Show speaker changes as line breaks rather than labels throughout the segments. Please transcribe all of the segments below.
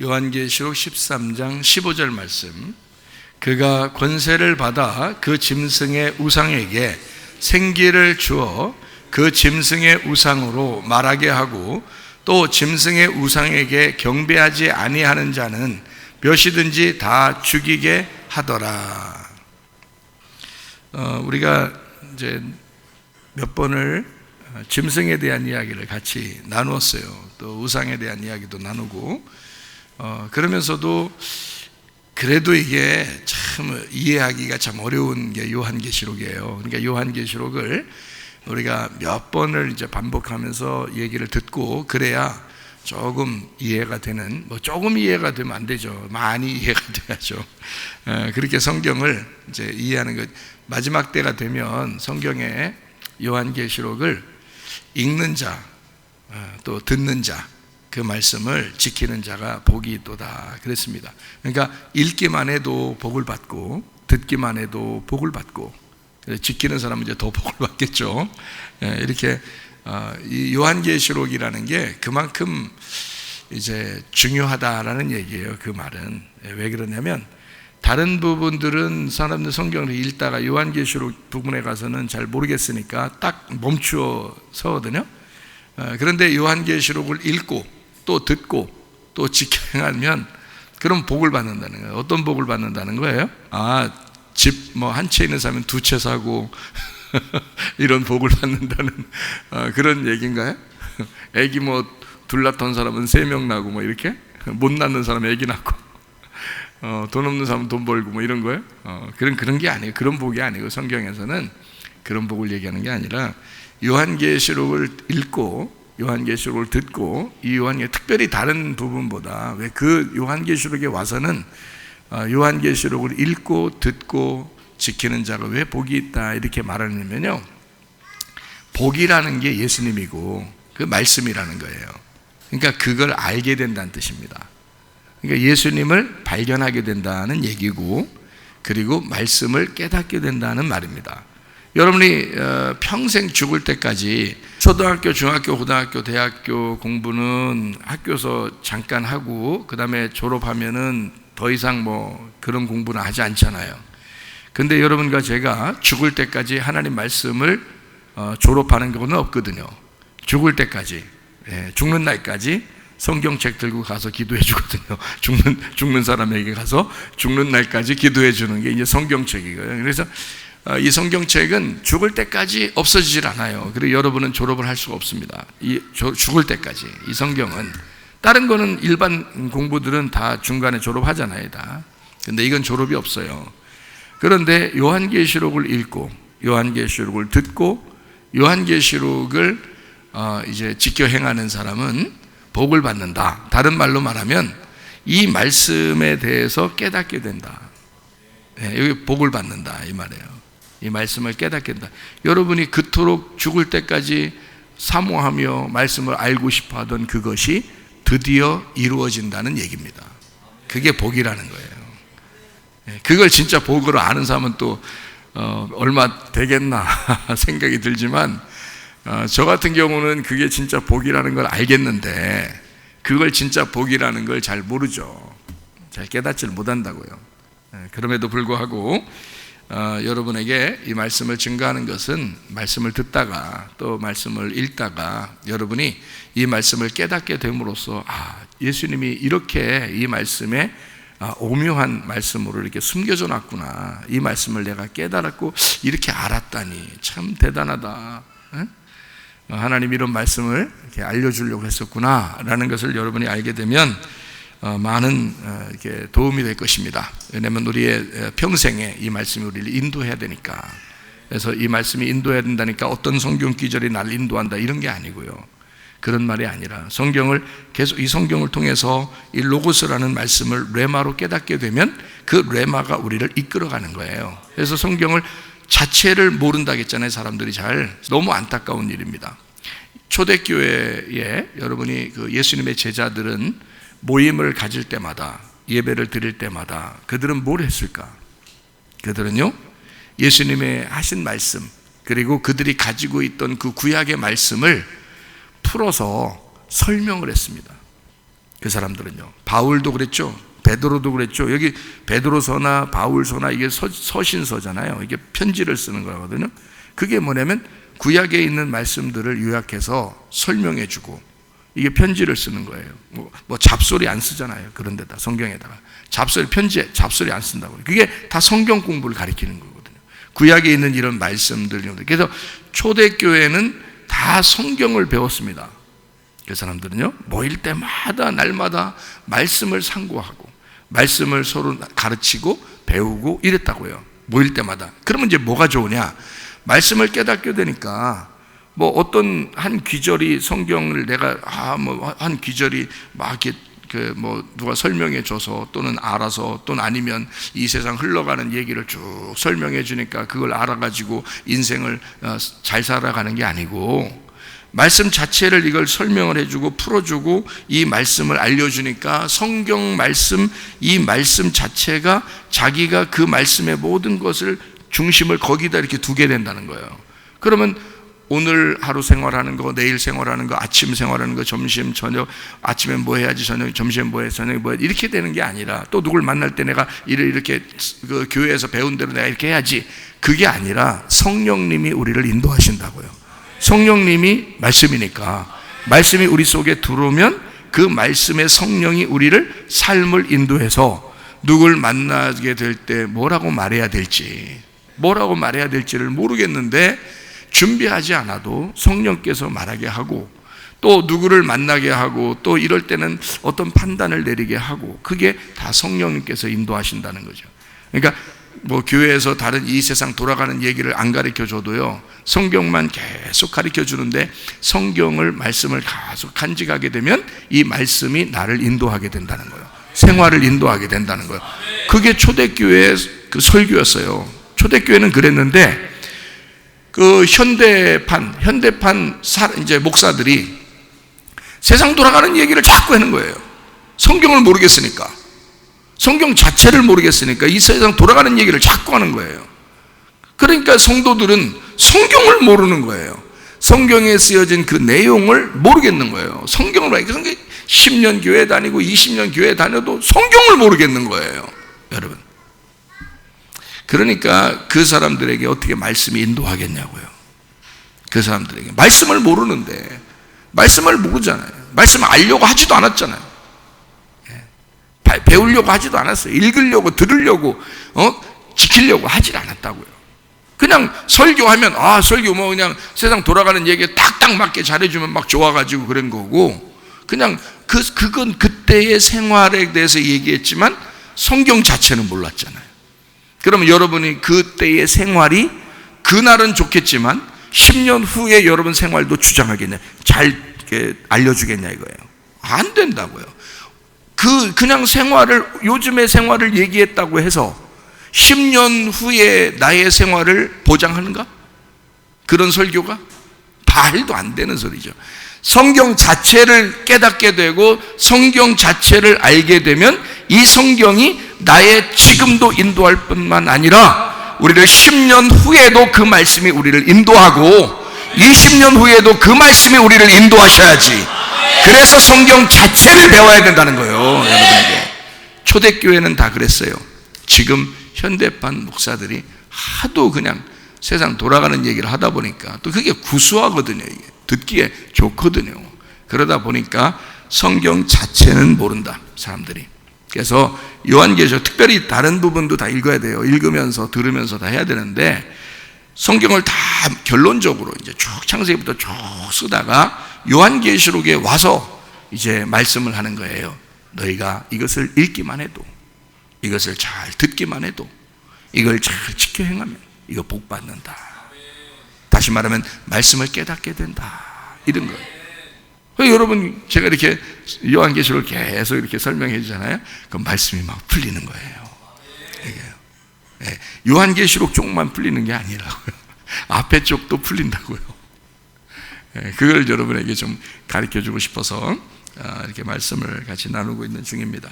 요한계시록 13장 15절 말씀. 그가 권세를 받아 그 짐승의 우상에게 생기를 주어 그 짐승의 우상으로 말하게 하고 또 짐승의 우상에게 경배하지 아니하는 자는 몇이든지 다 죽이게 하더라. 우리가 이제 몇 번을 짐승에 대한 이야기를 같이 나누었어요. 또 우상에 대한 이야기도 나누고 그러면서도 그래도 이게 참 이해하기가 참 어려운 게 요한계시록이에요. 그러니까 요한계시록을 우리가 몇 번을 이제 반복하면서 얘기를 듣고 그래야 조금 이해가 되는, 뭐 조금 이해가 되면 안 되죠. 많이 이해가 돼야죠. 그렇게 성경을 이제 이해하는 것. 마지막 때가 되면 성경의 요한계시록을 읽는 자, 또 듣는 자, 그 말씀을 지키는 자가 복이 있도다 그랬습니다. 그러니까 읽기만 해도 복을 받고 듣기만 해도 복을 받고 지키는 사람은 이제 더 복을 받겠죠. 이렇게 이 요한계시록이라는 게 그만큼 이제 중요하다라는 얘기예요. 그 말은 왜 그러냐면 다른 부분들은 사람들 성경을 읽다가 요한계시록 부분에 가서는 잘 모르겠으니까 딱 멈추어 서거든요. 그런데 요한계시록을 읽고 또 듣고 또 지켜 행하면 그럼 복을 받는다는 거예요. 어떤 복을 받는다는 거예요? 집 뭐 한 채 있는 사람은 두 채 사고 이런 복을 받는다는 그런 얘기인가요? 애기 뭐 둘 낳던 사람은 3명 나고 뭐 이렇게 못 낳는 사람은 애기 낳고 돈 없는 사람은 돈 벌고 뭐 이런 거예요? 그런 게 아니에요. 그런 복이 아니고 성경에서는 그런 복을 얘기하는 게 아니라 요한계시록을 읽고 요한계시록을 듣고 이 요한계시록 특별히 다른 부분보다 왜 그 요한계시록에 와서는 요한계시록을 읽고 듣고 지키는 자가 왜 복이 있다 이렇게 말하냐면요, 복이라는 게 예수님이고 그 말씀이라는 거예요. 그러니까 그걸 알게 된다는 뜻입니다. 그러니까 예수님을 발견하게 된다는 얘기고 그리고 말씀을 깨닫게 된다는 말입니다. 여러분이 평생 죽을 때까지 초등학교, 중학교, 고등학교, 대학교 공부는 학교에서 잠깐 하고 그 다음에 졸업하면은 더 이상 뭐 그런 공부는 하지 않잖아요. 근데 여러분과 제가 죽을 때까지 하나님 말씀을 졸업하는 경우는 없거든요. 죽을 때까지, 죽는 날까지 성경책 들고 가서 기도해 주거든요. 죽는 사람에게 가서 죽는 날까지 기도해 주는 게 이제 성경책이고요. 그래서 이 성경책은 죽을 때까지 없어지질 않아요. 그리고 여러분은 졸업을 할 수가 없습니다. 죽을 때까지. 이 성경은 다른 거는 일반 공부들은 다 중간에 졸업하잖아요, 다. 근데 이건 졸업이 없어요. 그런데 요한계시록을 읽고 요한계시록을 듣고 요한계시록을 이제 지켜 행하는 사람은 복을 받는다. 다른 말로 말하면 이 말씀에 대해서 깨닫게 된다. 여기 복을 받는다 이 말이에요. 이 말씀을 깨닫게 된다. 여러분이 그토록 죽을 때까지 사모하며 말씀을 알고 싶어 하던 그것이 드디어 이루어진다는 얘기입니다. 그게 복이라는 거예요. 그걸 진짜 복으로 아는 사람은 또 얼마 되겠나 생각이 들지만 저 같은 경우는 그게 진짜 복이라는 걸 알겠는데 그걸 진짜 복이라는 걸 잘 모르죠. 잘 깨닫지를 못한다고요. 그럼에도 불구하고 여러분에게 이 말씀을 증거하는 것은 말씀을 듣다가 또 말씀을 읽다가 여러분이 이 말씀을 깨닫게 됨으로써 예수님이 이렇게 이 말씀에 오묘한 말씀으로 이렇게 숨겨져 놨구나, 이 말씀을 내가 깨달았고 이렇게 알았다니 참 대단하다, 하나님 이런 말씀을 이렇게 알려주려고 했었구나 라는 것을 여러분이 알게 되면 많은 이렇게 도움이 될 것입니다. 왜냐하면 우리의 평생에 이 말씀이 우리를 인도해야 되니까. 그래서 이 말씀이 인도해야 된다니까 어떤 성경 기절이 나를 인도한다 이런 게 아니고요. 그런 말이 아니라 성경을 계속 이 성경을 통해서 이 로고스라는 말씀을 레마로 깨닫게 되면 그 레마가 우리를 이끌어가는 거예요. 그래서 성경을 자체를 모른다고 했잖아요. 사람들이 잘. 너무 안타까운 일입니다. 초대교회에 여러분이 그 예수님의 제자들은 모임을 가질 때마다 예배를 드릴 때마다 그들은 뭘 했을까? 그들은요 예수님의 하신 말씀 그리고 그들이 가지고 있던 그 구약의 말씀을 풀어서 설명을 했습니다. 그 사람들은요. 바울도 그랬죠. 베드로도 그랬죠. 여기 베드로서나 바울서나 이게 서신서잖아요. 이게 편지를 쓰는 거거든요. 그게 뭐냐면 구약에 있는 말씀들을 요약해서 설명해주고 이게 편지를 쓰는 거예요. 뭐 잡소리 안 쓰잖아요. 그런 데다 성경에다가 잡소리 편지에 잡소리 안 쓴다고. 그게 다 성경 공부를 가리키는 거거든요. 구약에 있는 이런 말씀들. 그래서 초대교회는 다 성경을 배웠습니다. 그 사람들은요, 모일 때마다 날마다 말씀을 상고하고 말씀을 서로 가르치고 배우고 이랬다고요. 모일 때마다. 그러면 이제 뭐가 좋으냐? 말씀을 깨닫게 되니까 뭐 어떤 한 귀절이 성경을 내가 뭐 한 귀절이 막 이렇게 뭐 누가 설명해 줘서 또는 알아서 또는 아니면 이 세상 흘러가는 얘기를 쭉 설명해 주니까 그걸 알아가지고 인생을 잘 살아가는 게 아니고 말씀 자체를 이걸 설명을 해주고 풀어주고 이 말씀을 알려주니까 성경 말씀, 이 말씀 자체가 자기가 그 말씀의 모든 것을 중심을 거기다 이렇게 두게 된다는 거예요. 그러면 오늘 하루 생활하는 거, 내일 생활하는 거, 아침 생활하는 거, 점심, 저녁, 아침엔 뭐 해야지, 저녁, 점심엔 뭐 해, 저녁에 뭐 해, 이렇게 되는 게 아니라 또 누굴 만날 때 내가 이렇게 그 교회에서 배운 대로 내가 이렇게 해야지, 그게 아니라 성령님이 우리를 인도하신다고요. 성령님이 말씀이니까 말씀이 우리 속에 들어오면 그 말씀의 성령이 우리를 삶을 인도해서 누굴 만나게 될 때 뭐라고 말해야 될지를 모르겠는데 준비하지 않아도 성령께서 말하게 하고 또 누구를 만나게 하고 또 이럴 때는 어떤 판단을 내리게 하고 그게 다 성령님께서 인도하신다는 거죠. 그러니까 뭐 교회에서 다른 이 세상 돌아가는 얘기를 안 가르쳐 줘도요, 성경만 계속 가르쳐 주는데 성경을 말씀을 계속 간직하게 되면 이 말씀이 나를 인도하게 된다는 거예요. 생활을 인도하게 된다는 거예요. 그게 초대교회의 그 설교였어요. 초대교회는 그랬는데 그 현대판 이제 목사들이 세상 돌아가는 얘기를 자꾸 하는 거예요. 성경을 모르겠으니까. 성경 자체를 모르겠으니까 이 세상 돌아가는 얘기를 자꾸 하는 거예요. 그러니까 성도들은 성경을 모르는 거예요. 성경에 쓰여진 그 내용을 모르겠는 거예요. 성경을 모르니까 10년 교회 다니고 20년 교회 다녀도 성경을 모르겠는 거예요. 여러분, 그러니까 그 사람들에게 어떻게 말씀이 인도하겠냐고요. 그 사람들에게 말씀을 모르는데, 말씀을 모르잖아요. 말씀을 알려고 하지도 않았잖아요. 배우려고 하지도 않았어요. 읽으려고, 들으려고, 지키려고 하질 않았다고요. 그냥 설교하면 설교 뭐 그냥 세상 돌아가는 얘기에 딱딱 맞게 잘해주면 막 좋아가지고 그런 거고, 그냥 그건 그때의 생활에 대해서 얘기했지만 성경 자체는 몰랐잖아요. 그러면 여러분이 그때의 생활이 그날은 좋겠지만 10년 후에 여러분 생활도 주장하겠냐, 잘 알려주겠냐 이거예요. 안 된다고요. 그냥 생활을, 요즘의 생활을 얘기했다고 해서 10년 후에 나의 생활을 보장하는가? 그런 설교가? 말도 안 되는 소리죠. 성경 자체를 깨닫게 되고 성경 자체를 알게 되면 이 성경이 나의 지금도 인도할 뿐만 아니라 우리를 10년 후에도 그 말씀이 우리를 인도하고 20년 후에도 그 말씀이 우리를 인도하셔야지. 그래서 성경 자체를 배워야 된다는 거예요. 여러분에게. 초대교회는 다 그랬어요. 지금 현대판 목사들이 하도 그냥 세상 돌아가는 얘기를 하다 보니까 또 그게 구수하거든요. 이게 듣기에 좋거든요. 그러다 보니까 성경 자체는 모른다, 사람들이. 그래서 요한계시록, 특별히 다른 부분도 다 읽어야 돼요. 읽으면서 들으면서 다 해야 되는데, 성경을 다 결론적으로 이제 쭉 창세기부터 쭉 쓰다가 요한계시록에 와서 이제 말씀을 하는 거예요. 너희가 이것을 읽기만 해도, 이것을 잘 듣기만 해도, 이걸 잘 지켜 행하면 이거 복 받는다. 다시 말하면 말씀을 깨닫게 된다, 이런 거예요. 여러분, 제가 이렇게 요한계시록을 계속 이렇게 설명해 주잖아요. 그럼 말씀이 막 풀리는 거예요. 네. 요한계시록 쪽만 풀리는 게 아니라고요. 앞에 쪽도 풀린다고요. 네, 그걸 여러분에게 좀 가르쳐 주고 싶어서 이렇게 말씀을 같이 나누고 있는 중입니다.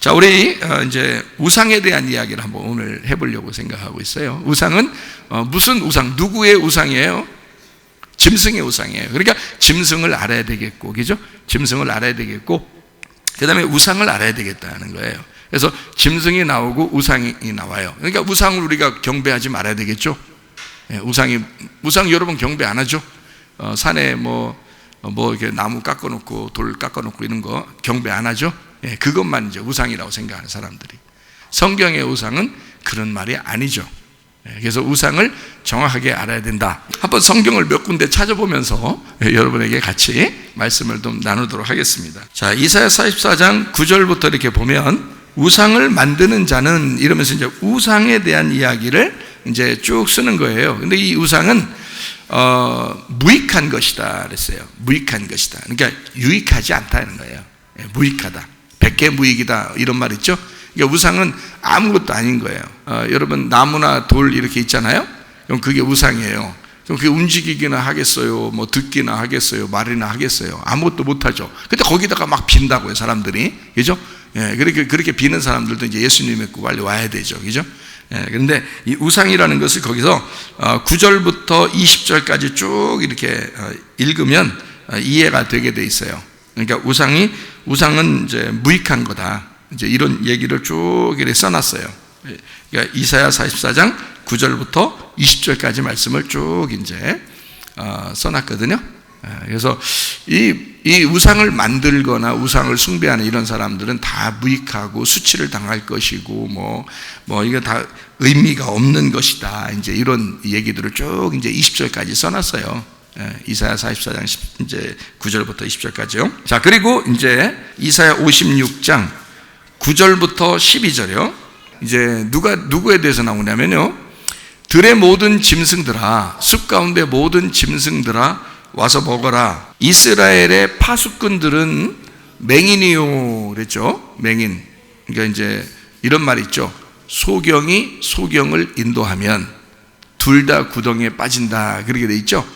자, 우리 이제 우상에 대한 이야기를 한번 오늘 해보려고 생각하고 있어요. 우상은 무슨 우상, 누구의 우상이에요? 짐승의 우상이에요. 그러니까 짐승을 알아야 되겠고, 그죠? 짐승을 알아야 되겠고, 그 다음에 우상을 알아야 되겠다는 거예요. 그래서 짐승이 나오고 우상이 나와요. 그러니까 우상을 우리가 경배하지 말아야 되겠죠. 우상 여러분 경배 안 하죠? 산에 뭐 이렇게 나무 깎아놓고 돌 깎아놓고 이런 거 경배 안 하죠? 그것만 이제 우상이라고 생각하는 사람들이. 성경의 우상은 그런 말이 아니죠. 그래서 우상을 정확하게 알아야 된다. 한번 성경을 몇 군데 찾아보면서 여러분에게 같이 말씀을 좀 나누도록 하겠습니다. 자, 이사야 44장 9절부터 이렇게 보면 우상을 만드는 자는 이러면서 이제 우상에 대한 이야기를 이제 쭉 쓰는 거예요. 근데 이 우상은 무익한 것이다 그랬어요. 무익한 것이다. 그러니까 유익하지 않다는 거예요. 무익하다. 백개무익이다 이런 말 있죠. 그러니까 우상은 아무것도 아닌 거예요. 여러분 나무나 돌 이렇게 있잖아요. 그럼 그게 우상이에요. 그럼 그게 움직이기나 하겠어요? 뭐 듣기나 하겠어요? 말이나 하겠어요? 아무것도 못하죠. 근데 거기다가 막 빈다고요, 사람들이. 그죠? 그렇게 비는 사람들도 이제 예수님 믿고 빨리 와야 되죠. 그죠? 그런데 이 우상이라는 것을 거기서 9절부터 20절까지 쭉 이렇게 읽으면 이해가 되게 돼 있어요. 그러니까 우상은 이제 무익한 거다. 이제 이런 얘기를 쭉 이렇게 써놨어요. 그러니까 이사야 44장 9절부터 20절까지 말씀을 쭉 이제 써놨거든요. 그래서 이 우상을 만들거나 우상을 숭배하는 이런 사람들은 다 무익하고 수치를 당할 것이고 뭐 이거 다 의미가 없는 것이다. 이제 이런 얘기들을 쭉 이제 20절까지 써놨어요. 이사야 44장 이제 9절부터 20절까지요. 자, 그리고 이제 이사야 56장 9절부터 12절이요. 이제 누구에 대해서 나오냐면요. 들의 모든 짐승들아, 숲 가운데 모든 짐승들아 와서 먹어라. 이스라엘의 파수꾼들은 맹인이요 그랬죠. 맹인. 그러니까 이제 이런 말 있죠. 소경이 소경을 인도하면 둘 다 구덩이에 빠진다. 그렇게 돼 있죠.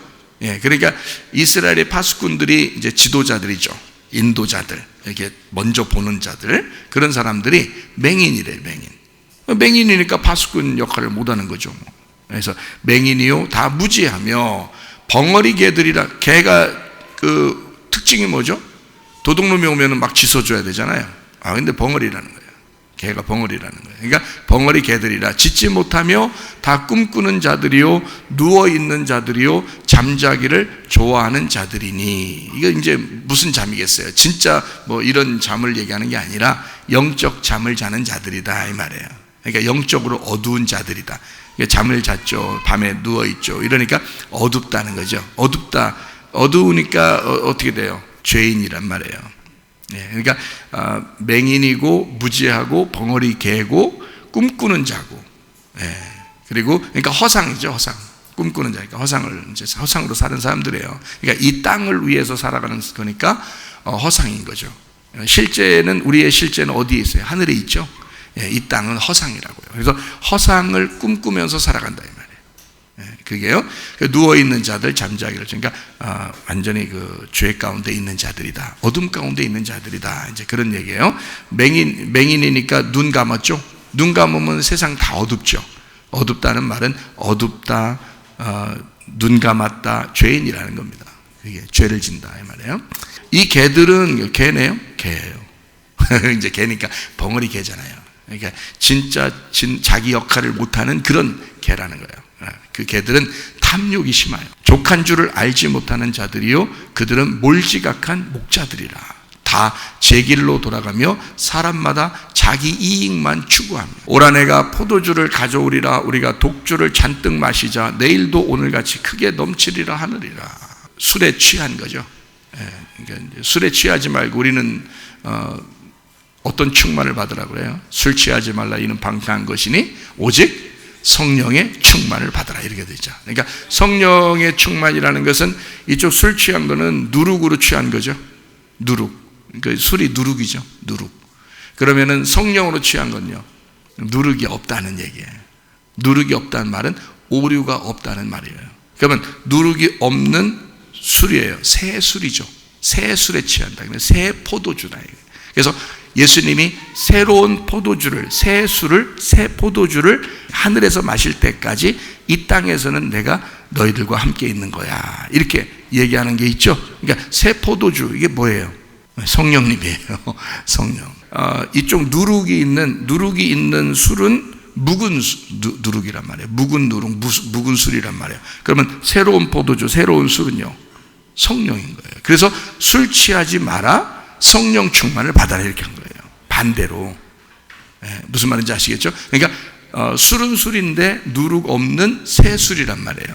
그러니까 이스라엘의 파수꾼들이 이제 지도자들이죠. 인도자들, 이렇게 먼저 보는 자들, 그런 사람들이 맹인이래. 맹인이니까 파수꾼 역할을 못하는 거죠. 그래서 맹인이요 다 무지하며 벙어리 개들이라. 개가 그 특징이 뭐죠? 도둑놈이 오면은 막 짖어줘야 되잖아요. 근데 벙어리라는 거예요. 개가 벙어리라는 거예요. 그러니까 벙어리 개들이라. 짖지 못하며 다 꿈꾸는 자들이요 누워있는 자들이요 잠자기를 좋아하는 자들이니. 이거 이제 무슨 잠이겠어요? 진짜 뭐 이런 잠을 얘기하는 게 아니라 영적 잠을 자는 자들이다 이 말이에요. 그러니까 영적으로 어두운 자들이다. 그러니까 잠을 잤죠. 밤에 누워있죠. 이러니까 어둡다는 거죠. 어두우니까 어떻게 돼요? 죄인이란 말이에요. 그러니까 맹인이고 무지하고 벙어리 개고 꿈꾸는 자고, 그리고 그러니까 허상이죠. 허상. 꿈꾸는 자니까 허상으로 사는 사람들이에요. 그러니까 이 땅을 위해서 살아가는 거니까 허상인 거죠. 우리의 실제는 어디에 있어요? 하늘에 있죠. 이 땅은 허상이라고요. 그래서 허상을 꿈꾸면서 살아간다 이 말이에요. 그게요. 누워있는 자들 잠자기를. 그러니까 완전히 그 죄 가운데 있는 자들이다. 어둠 가운데 있는 자들이다. 이제 그런 얘기예요. 맹인이니까 눈 감았죠. 눈 감으면 세상 다 어둡죠. 어둡다는 말은 어둡다, 눈 감았다, 죄인이라는 겁니다. 그게 죄를 진다 이 말이에요. 이 개들은 개네요. 개예요. 이제 개니까 벙어리 개잖아요. 그러니까 진짜 자기 역할을 못하는 그런 개라는 거예요. 그 개들은 탐욕이 심해요. 족한 줄을 알지 못하는 자들이요 그들은 몰지각한 목자들이라. 다 제 길로 돌아가며 사람마다 자기 이익만 추구하며 올 한해가 포도주를 가져오리라. 우리가 독주를 잔뜩 마시자 내일도 오늘같이 크게 넘치리라 하느리라. 술에 취한 거죠. 그러니까 술에 취하지 말고 우리는 어떤 충만을 받으라고 그래요? 술 취하지 말라. 이는 방탕한 것이니 오직 성령의 충만을 받으라. 이렇게 되죠. 그러니까 성령의 충만이라는 것은 이쪽 술 취한 거는 누룩으로 취한 거죠. 누룩. 그러니까 술이 누룩이죠. 누룩. 그러면은 성령으로 취한 건요, 누룩이 없다는 얘기예요. 누룩이 없다는 말은 오류가 없다는 말이에요. 그러면 누룩이 없는 술이에요. 새 술이죠. 새 술에 취한다. 새 포도주다. 그래서 예수님이 새로운 포도주를, 새 술을, 새 포도주를 하늘에서 마실 때까지 이 땅에서는 내가 너희들과 함께 있는 거야. 이렇게 얘기하는 게 있죠. 그러니까 새 포도주, 이게 뭐예요? 성령님이에요. 성령. 이쪽 누룩이 있는 술은 묵은 누룩이란 말이에요. 묵은 누룩, 묵은 술이란 말이에요. 그러면 새로운 포도주, 새로운 술은요, 성령인 거예요. 그래서 술 취하지 마라, 성령 충만을 받아라, 이렇게 한 거예요. 반대로. 무슨 말인지 아시겠죠? 그러니까 술은 술인데 누룩 없는 새 술이란 말이에요.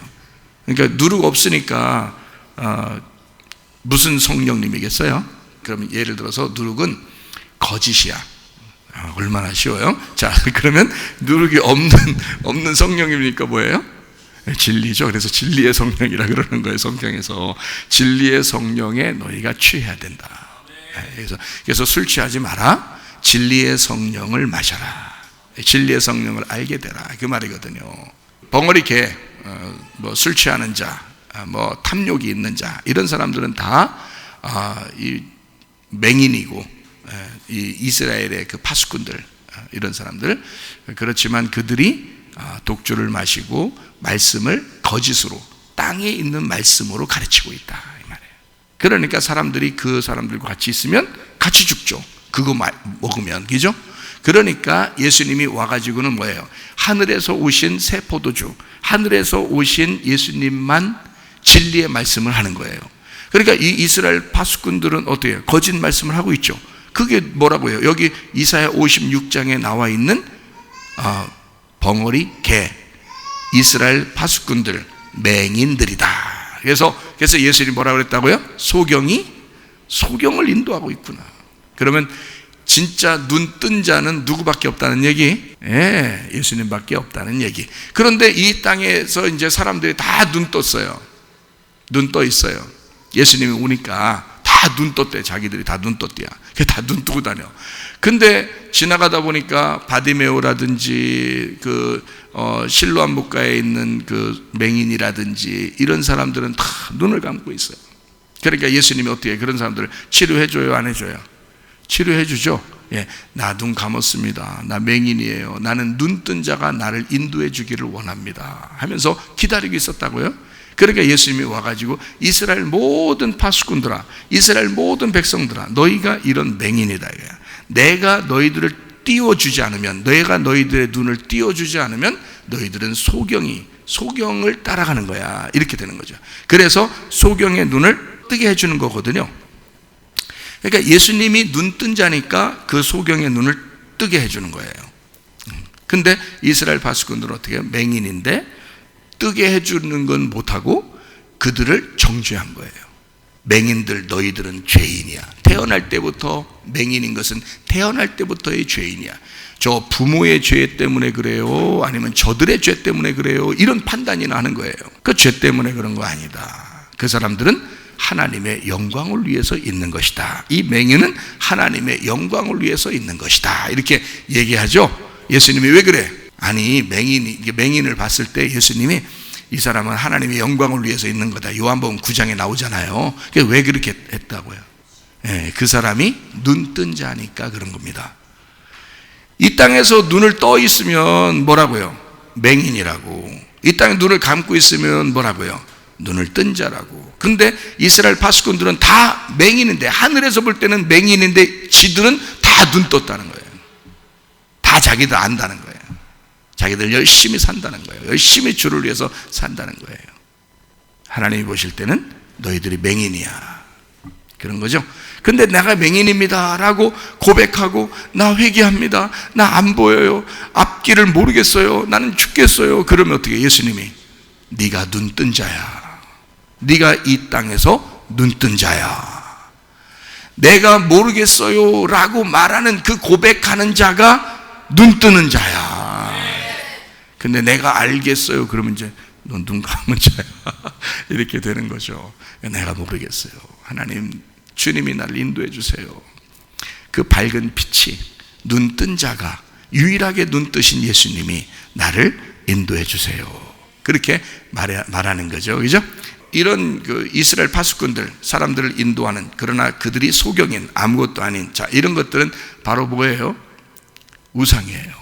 그러니까 누룩 없으니까 무슨 성령님이겠어요? 그러면 예를 들어서 누룩은 거짓이야. 얼마나 쉬워요? 자, 그러면 누룩이 없는 성령이니까 뭐예요? 진리죠. 그래서 진리의 성령이라 그러는 거예요. 성경에서 진리의 성령에 너희가 취해야 된다. 그래서 술 취하지 마라. 진리의 성령을 마셔라. 진리의 성령을 알게 되라, 그 말이거든요. 벙어리 개, 술 취하는 자, 탐욕이 있는 자, 이런 사람들은 다 이 맹인이고, 이 이스라엘의 그 파수꾼들, 이런 사람들. 그렇지만 그들이 독주를 마시고 말씀을 거짓으로, 땅에 있는 말씀으로 가르치고 있다, 이 말이에요. 그러니까 사람들이 그 사람들과 같이 있으면 같이 죽죠. 그거 먹으면, 그죠? 그러니까 예수님이 와가지고는 뭐예요? 하늘에서 오신 새 포도주, 하늘에서 오신 예수님만 진리의 말씀을 하는 거예요. 그러니까 이 이스라엘 파수꾼들은 어떻게 해요? 거짓 말씀을 하고 있죠. 그게 뭐라고 해요? 여기 이사야 56장에 나와 있는 벙어리 개, 이스라엘 파수꾼들, 맹인들이다. 그래서 예수님이 뭐라고 그랬다고요? 소경을 인도하고 있구나. 그러면 진짜 눈 뜬 자는 누구밖에 없다는 얘기? 예수님밖에 없다는 얘기. 그런데 이 땅에서 이제 사람들이 다 눈 떴어요. 눈 떠 있어요. 예수님이 오니까 다 눈 떴대. 자기들이 다 눈 떴대야. 다 눈 뜨고 다녀. 근데 지나가다 보니까 바디메오라든지 실로암 목가에 있는 그 맹인이라든지 이런 사람들은 다 눈을 감고 있어요. 그러니까 예수님이 어떻게 그런 사람들을 치료해줘요, 안 해줘요? 치료해주죠. 나 눈 감았습니다. 나 맹인이에요. 나는 눈 뜬 자가 나를 인도해 주기를 원합니다 하면서 기다리고 있었다고요. 그러니까 예수님이 와가지고 이스라엘 모든 파수꾼들아, 이스라엘 모든 백성들아, 너희가 이런 맹인이다 이거야. 내가 너희들을 띄워주지 않으면, 내가 너희들의 눈을 띄워주지 않으면 너희들은 소경을 따라가는 거야, 이렇게 되는 거죠. 그래서 소경의 눈을 뜨게 해주는 거거든요. 그러니까 예수님이 눈 뜬 자니까 그 소경의 눈을 뜨게 해주는 거예요. 근데 이스라엘 파수꾼들은 어떻게 해요? 맹인인데 뜨게 해주는 건 못하고 그들을 정죄한 거예요. 맹인들, 너희들은 죄인이야. 태어날 때부터 맹인인 것은 태어날 때부터의 죄인이야. 저 부모의 죄 때문에 그래요? 아니면 저들의 죄 때문에 그래요? 이런 판단이 나는 거예요. 그 죄 때문에 그런 거 아니다. 그 사람들은 하나님의 영광을 위해서 있는 것이다. 이 맹인은 하나님의 영광을 위해서 있는 것이다. 이렇게 얘기하죠. 예수님이 왜 그래? 아니, 맹인을 봤을 때 예수님이 이 사람은 하나님의 영광을 위해서 있는 거다. 요한복음 9장에 나오잖아요. 왜 그렇게 했다고요? 그 사람이 눈 뜬 자니까 그런 겁니다. 이 땅에서 눈을 떠 있으면 뭐라고요? 맹인이라고. 이 땅에 눈을 감고 있으면 뭐라고요? 눈을 뜬 자라고. 근데 이스라엘 파수꾼들은 다 맹인인데, 하늘에서 볼 때는 맹인인데 지들은 다 눈 떴다는 거예요. 다 자기들 안다는 거예요. 자기들 열심히 산다는 거예요. 열심히 주를 위해서 산다는 거예요. 하나님이 보실 때는 너희들이 맹인이야, 그런 거죠. 근데 내가 맹인입니다 라고 고백하고, 나 회개합니다, 나 안 보여요, 앞길을 모르겠어요, 나는 죽겠어요, 그러면 어떻게? 예수님이 네가 눈 뜬 자야. 네가 이 땅에서 눈 뜬 자야. 내가 모르겠어요 라고 말하는 그 고백하는 자가 눈 뜨는 자야. 근데 내가 알겠어요 그러면 이제 넌 눈 감은 자야. 이렇게 되는 거죠. 내가 모르겠어요. 하나님, 주님이 나를 인도해 주세요. 그 밝은 빛이, 눈 뜬 자가, 유일하게 눈 뜨신 예수님이 나를 인도해 주세요. 그렇게 말하는 거죠. 그죠? 이런 그 이스라엘 파수꾼들, 사람들을 인도하는, 그러나 그들이 소경인, 아무것도 아닌, 자, 이런 것들은 바로 뭐예요? 우상이에요.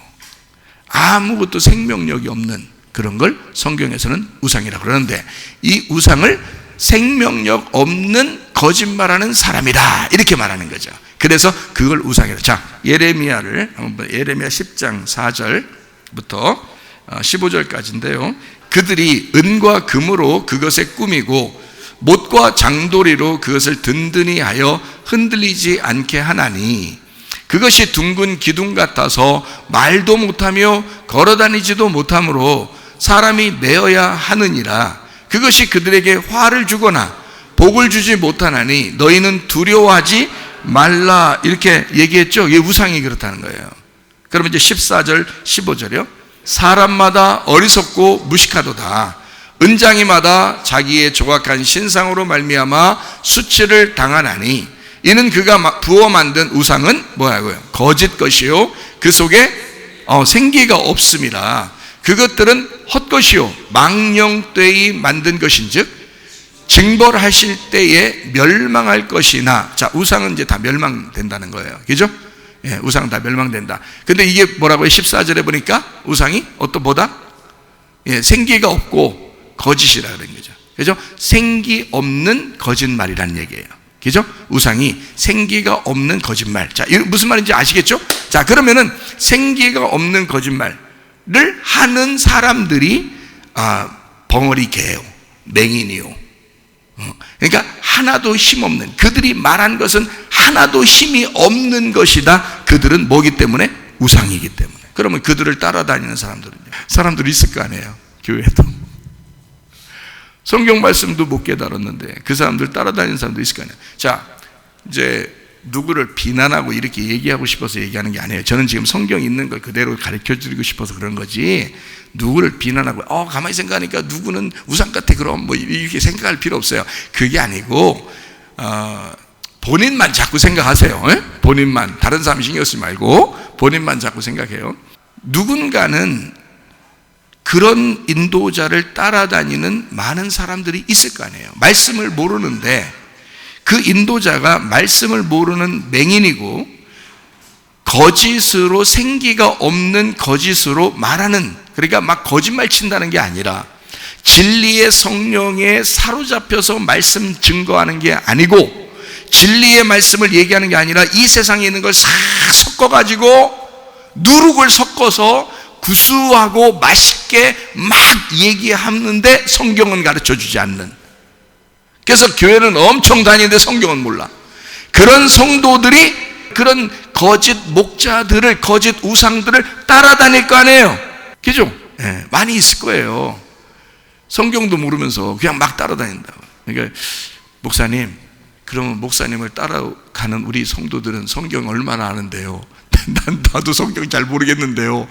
아무것도 생명력이 없는 그런 걸 성경에서는 우상이라고 그러는데, 이 우상을 생명력 없는 거짓말하는 사람이다, 이렇게 말하는 거죠. 그래서 그걸 우상이다. 자, 예레미야를 한번, 예레미야 10장 4절부터 15절까지인데요. 그들이 은과 금으로 그것에 꾸미고 못과 장도리로 그것을 든든히 하여 흔들리지 않게 하나니 그것이 둥근 기둥 같아서 말도 못하며 걸어다니지도 못하므로 사람이 메어야 하느니라. 그것이 그들에게 화를 주거나 복을 주지 못하나니 너희는 두려워하지 말라, 이렇게 얘기했죠. 이게 우상이 그렇다는 거예요. 그러면 이제 14절 15절이요. 사람마다 어리석고 무식하도다. 은장이마다 자기의 조각한 신상으로 말미암아 수치를 당하나니 이는 그가 부어 만든 우상은 뭐라고요? 거짓 것이요 그 속에 생기가 없음이라. 그것들은 헛것이요 망령되이 만든 것인즉 징벌하실 때에 멸망할 것이나. 자, 우상은 이제 다 멸망된다는 거예요. 그죠? 예, 우상은 다 멸망된다. 근데 이게 뭐라고요? 14절에 보니까 우상이 뭐다? 예, 생기가 없고 거짓이라 그런 거죠. 그죠? 생기 없는 거짓말이라는 얘기예요. 그죠? 우상이 생기가 없는 거짓말. 자, 이거 무슨 말인지 아시겠죠? 자, 그러면은 생기가 없는 거짓말을 하는 사람들이 벙어리 개요, 맹인이요. 그러니까 하나도 힘없는, 그들이 말한 것은 하나도 힘이 없는 것이다. 그들은 뭐기 때문에? 우상이기 때문에. 그러면 그들을 따라다니는 사람들이 있을 거 아니에요. 교회에도 성경 말씀도 못 깨달았는데 그 사람들 따라다니는 사람도 있을 거 아니에요. 자, 이제 누구를 비난하고 이렇게 얘기하고 싶어서 얘기하는 게 아니에요. 저는 지금 성경 있는 걸 그대로 가르쳐드리고 싶어서 그런 거지, 누구를 비난하고 가만히 생각하니까 누구는 우상 같아 그럼 뭐 이렇게 생각할 필요 없어요. 그게 아니고 본인만 자꾸 생각하세요. 본인만, 다른 사람 신경 쓰지 말고 본인만 자꾸 생각해요. 누군가는 그런 인도자를 따라다니는 많은 사람들이 있을 거 아니에요. 말씀을 모르는데 그 인도자가 말씀을 모르는 맹인이고 거짓으로, 생기가 없는 거짓으로 말하는, 그러니까 막 거짓말 친다는 게 아니라 진리의 성령에 사로잡혀서 말씀 증거하는 게 아니고 진리의 말씀을 얘기하는 게 아니라 이 세상에 있는 걸 싹 섞어가지고 누룩을 섞어서 구수하고 맛있게 막 얘기하는데 성경은 가르쳐주지 않는. 그래서 교회는 엄청 다니는데 성경은 몰라. 그런 성도들이 그런 거짓 목자들을, 거짓 우상들을 따라다닐 거 아니에요. 그죠? 네, 많이 있을 거예요. 성경도 모르면서 그냥 막 따라다닌다고. 그러니까 목사님, 그러면 목사님을 따라가는 우리 성도들은 성경 얼마나 아는데요? 나도 성경 잘 모르겠는데요.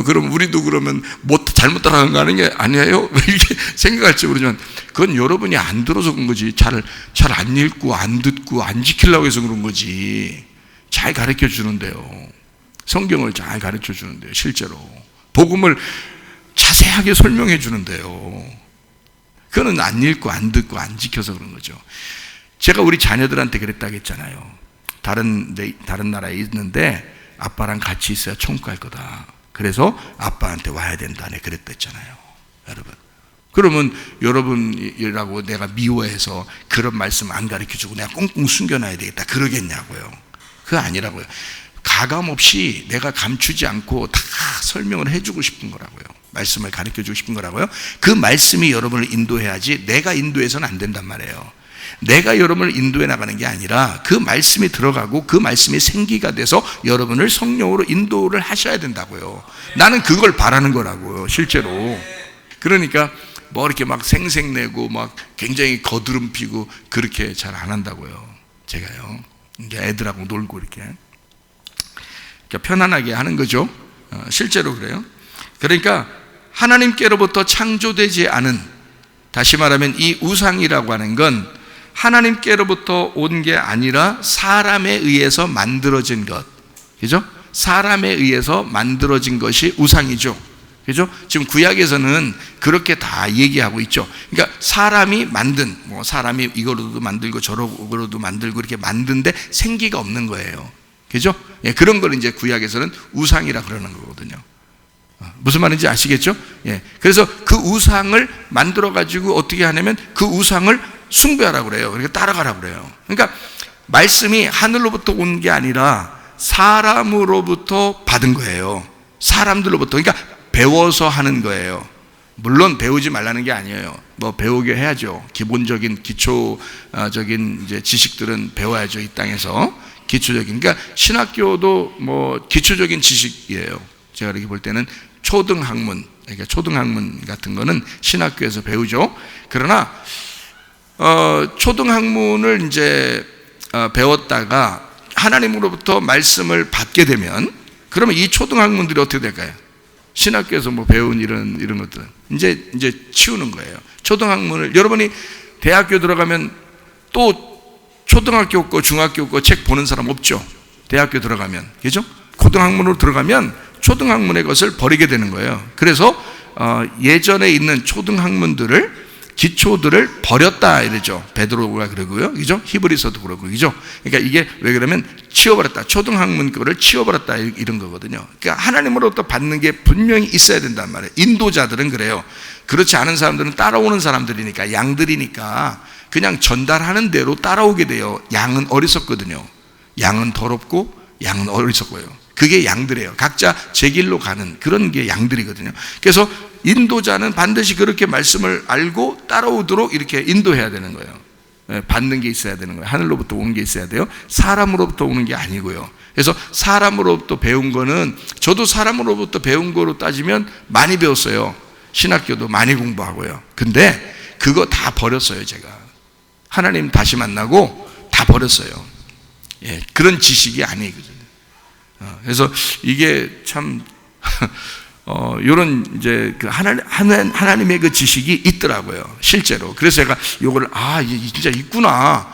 그럼 우리도 그러면 잘못 따라간 거 아니에요? 이렇게 생각할지 모르지만 그건 여러분이 안 들어서 그런 거지. 잘 안 읽고 안 듣고 안 지키려고 해서 그런 거지. 잘 가르쳐 주는데요. 성경을 잘 가르쳐 주는데요. 실제로 복음을 자세하게 설명해 주는데요. 그거는 안 읽고 안 듣고 안 지켜서 그런 거죠. 제가 우리 자녀들한테 그랬다고 했잖아요. 다른 나라에 있는데 아빠랑 같이 있어야 천국 갈 거다. 그래서 아빠한테 와야 된다. 내가 그랬댔잖아요. 여러분. 그러면 여러분이라고 내가 미워해서 그런 말씀 안 가르쳐주고 내가 꽁꽁 숨겨놔야 되겠다. 그러겠냐고요. 그거 아니라고요. 가감없이 내가 감추지 않고 다 설명을 해주고 싶은 거라고요. 말씀을 가르쳐주고 싶은 거라고요. 그 말씀이 여러분을 인도해야지 내가 인도해서는 안 된단 말이에요. 내가 여러분을 인도해 나가는 게 아니라 그 말씀이 들어가고 그 말씀이 생기가 돼서 여러분을 성령으로 인도를 하셔야 된다고요. 나는 그걸 바라는 거라고요. 실제로. 그러니까 뭐 이렇게 막 생색내고 막 굉장히 거드름 피고 그렇게 잘 안 한다고요. 제가요. 이제 애들하고 놀고 이렇게 편안하게 하는 거죠. 실제로 그래요. 그러니까 하나님께로부터 창조되지 않은, 다시 말하면 이 우상이라고 하는 건 하나님께로부터 온 게 아니라 사람에 의해서 만들어진 것. 그죠? 사람에 의해서 만들어진 것이 우상이죠. 그죠? 지금 구약에서는 그렇게 다 얘기하고 있죠. 그러니까 사람이 만든, 사람이 이거로도 만들고 저거로도 만들고 이렇게 만든데 생기가 없는 거예요. 그죠? 예, 그런 걸 이제 구약에서는 우상이라 그러는 거거든요. 무슨 말인지 아시겠죠? 예. 그래서 그 우상을 만들어 가지고 어떻게 하냐면 그 우상을 숭배하라고 그래요. 그러니까 따라가라고 그래요. 그러니까 말씀이 하늘로부터 온 게 아니라 사람으로부터 받은 거예요. 사람들로부터. 그러니까 배워서 하는 거예요. 물론 배우지 말라는 게 아니에요. 뭐 배우게 해야죠. 기본적인 기초적인 이제 지식들은 배워야죠. 이 땅에서 기초적인. 그러니까 신학교도 뭐 기초적인 지식이에요. 제가 이렇게 볼 때는 초등학문, 그러니까 초등학문 같은 거는 신학교에서 배우죠. 그러나 초등학문을 이제 배웠다가 하나님으로부터 말씀을 받게 되면, 그러면 이 초등학문들이 어떻게 될까요? 신학교에서 뭐 배운 이런 것들 이제 치우는 거예요. 초등학문을, 여러분이 대학교 들어가면 또 초등학교 거 중학교 거 책 보는 사람 없죠. 대학교 들어가면, 그죠? 고등학문으로 들어가면 초등학문의 것을 버리게 되는 거예요. 그래서 예전에 있는 초등학문들을, 기초들을 버렸다 이러죠. 베드로가 그러고요, 그죠? 히브리서도 그러고, 그죠? 그러니까 이게 왜 그러면 치워버렸다, 초등학문 거를 치워버렸다 이런 거거든요. 그러니까 하나님으로부터 받는 게 분명히 있어야 된단 말이에요. 인도자들은 그래요. 그렇지 않은 사람들은 따라오는 사람들이니까, 양들이니까 그냥 전달하는 대로 따라오게 돼요. 양은 어리석거든요. 양은 더럽고 양은 어리석어요. 그게 양들이에요. 각자 제 길로 가는 그런 게 양들이거든요. 그래서 인도자는 반드시 그렇게 말씀을 알고 따라오도록 이렇게 인도해야 되는 거예요. 받는 게 있어야 되는 거예요. 하늘로부터 오는 게 있어야 돼요. 사람으로부터 오는 게 아니고요. 그래서 사람으로부터 배운 거는, 저도 사람으로부터 배운 거로 따지면 많이 배웠어요. 신학교도 많이 공부하고요. 근데 그거 다 버렸어요. 제가 하나님 다시 만나고 다 버렸어요. 그런 지식이 아니거든요. 그래서 이게 참 이런 이제 그 하나님의 그 지식이 있더라고요, 실제로. 그래서 제가 이걸 이게 진짜 있구나.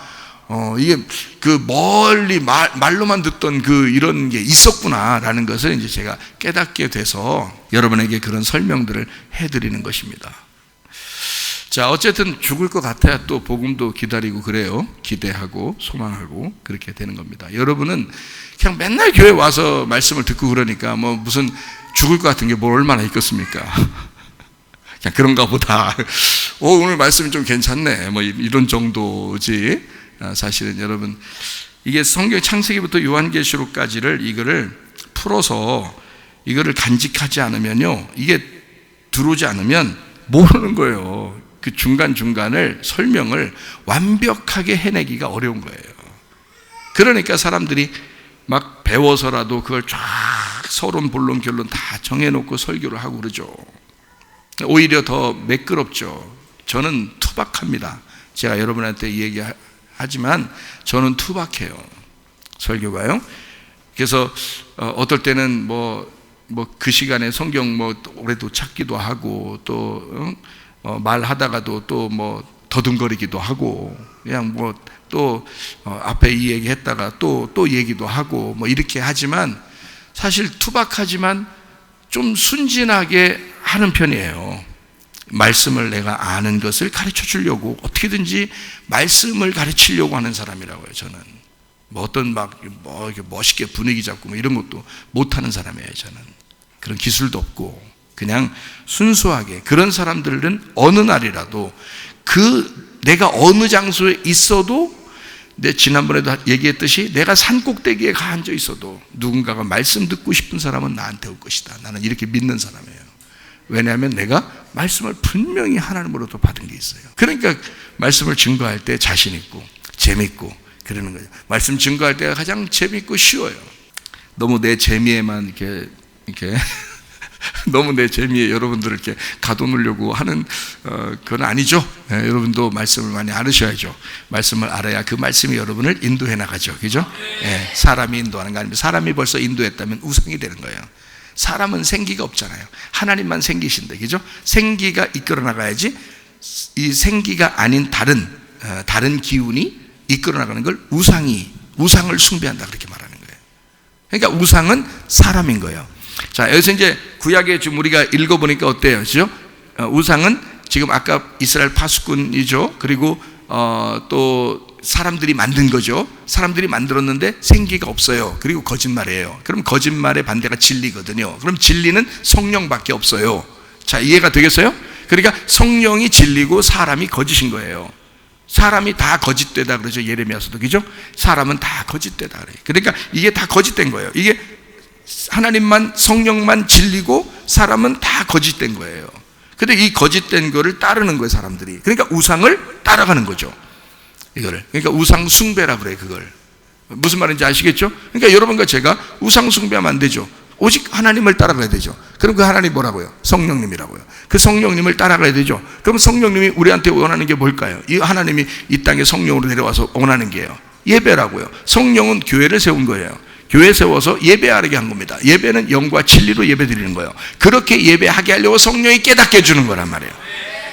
이게 그 멀리 말로만 듣던 그 이런 게 있었구나라는 것을 이제 제가 깨닫게 돼서 여러분에게 그런 설명들을 해드리는 것입니다. 자, 어쨌든 죽을 것 같아야 또 복음도 기다리고 그래요. 기대하고 소망하고 그렇게 되는 겁니다. 여러분은 그냥 맨날 교회 와서 말씀을 듣고 그러니까 뭐 무슨 죽을 것 같은 게 뭘 얼마나 있겠습니까? 그냥 그런가 보다. 오늘 말씀이 좀 괜찮네. 뭐 이런 정도지. 사실은 여러분, 이게 성경 창세기부터 요한계시록까지를 이거를 풀어서 이거를 간직하지 않으면요, 이게 들어오지 않으면 모르는 거예요. 그 중간중간을 설명을 완벽하게 해내기가 어려운 거예요. 그러니까 사람들이 막 배워서라도 그걸 쫙 서론, 본론, 결론 다 정해놓고 설교를 하고 그러죠. 오히려 더 매끄럽죠. 저는 투박합니다. 제가 여러분한테 얘기하지만 저는 투박해요, 설교가요. 그래서 어떨 때는 뭐 그 시간에 성경 오래도 찾기도 하고, 또 말하다가도 또 더듬거리기도 하고, 그냥 또 앞에 이 얘기 했다가 또 얘기도 하고 이렇게 하지만, 사실 투박하지만 좀 순진하게 하는 편이에요. 말씀을 내가 아는 것을 가르쳐 주려고 어떻게든지 말씀을 가르치려고 하는 사람이라고요, 저는. 어떤 이렇게 멋있게 분위기 잡고 이런 것도 못하는 사람이에요, 저는. 그런 기술도 없고, 그냥 순수하게. 그런 사람들은 어느 날이라도 내가 어느 장소에 있어도, 지난번에도 얘기했듯이 내가 산 꼭대기에 가 앉아 있어도 누군가가 말씀 듣고 싶은 사람은 나한테 올 것이다. 나는 이렇게 믿는 사람이에요. 왜냐하면 내가 말씀을 분명히 하나님으로부터 받은 게 있어요. 그러니까 말씀을 증거할 때 자신 있고 재밌고 그러는 거죠. 말씀 증거할 때가 가장 재밌고 쉬워요. 너무 내 재미에만 이렇게 너무 내 재미에 여러분들을 이렇게 가둬놓으려고 하는 그건 아니죠. 여러분도 말씀을 많이 알으셔야죠. 말씀을 알아야 그 말씀이 여러분을 인도해 나가죠. 그죠? 사람이 인도하는 거 아니면, 사람이 벌써 인도했다면 우상이 되는 거예요. 사람은 생기가 없잖아요. 하나님만 생기신데, 그죠? 생기가 이끌어 나가야지. 이 생기가 아닌 다른 기운이 이끌어 나가는 걸 우상을 숭배한다, 그렇게 말하는 거예요. 그러니까 우상은 사람인 거예요. 자, 여기서 이제 구약에 지금 우리가 읽어보니까 어때요? 그죠? 우상은 지금 아까 이스라엘 파수꾼이죠. 그리고 또 사람들이 만든 거죠. 사람들이 만들었는데 생기가 없어요. 그리고 거짓말이에요. 그럼 거짓말의 반대가 진리거든요. 그럼 진리는 성령밖에 없어요. 자, 이해가 되겠어요? 그러니까 성령이 진리고 사람이 거짓인 거예요. 사람이 다 거짓되다 그러죠. 예레미야서도, 그죠? 사람은 다 거짓되다 그래요. 그러니까 이게 다 거짓된 거예요. 이게 하나님만, 성령만 진리고 사람은 다 거짓된 거예요. 근데 이 거짓된 거를 따르는 거예요, 사람들이. 그러니까 우상을 따라가는 거죠. 이거를. 그러니까 우상 숭배라 그래요, 그걸. 무슨 말인지 아시겠죠? 그러니까 여러분과 제가 우상 숭배하면 안 되죠. 오직 하나님을 따라가야 되죠. 그럼 그 하나님 뭐라고요? 성령님이라고요. 그 성령님을 따라가야 되죠. 그럼 성령님이 우리한테 원하는 게 뭘까요? 이 하나님이 이 땅에 성령으로 내려와서 원하는 게요, 예배라고요. 성령은 교회를 세운 거예요. 교회 세워서 예배하게 한 겁니다. 예배는 영과 진리로 예배 드리는 거예요. 그렇게 예배하게 하려고 성령이 깨닫게 해주는 거란 말이에요.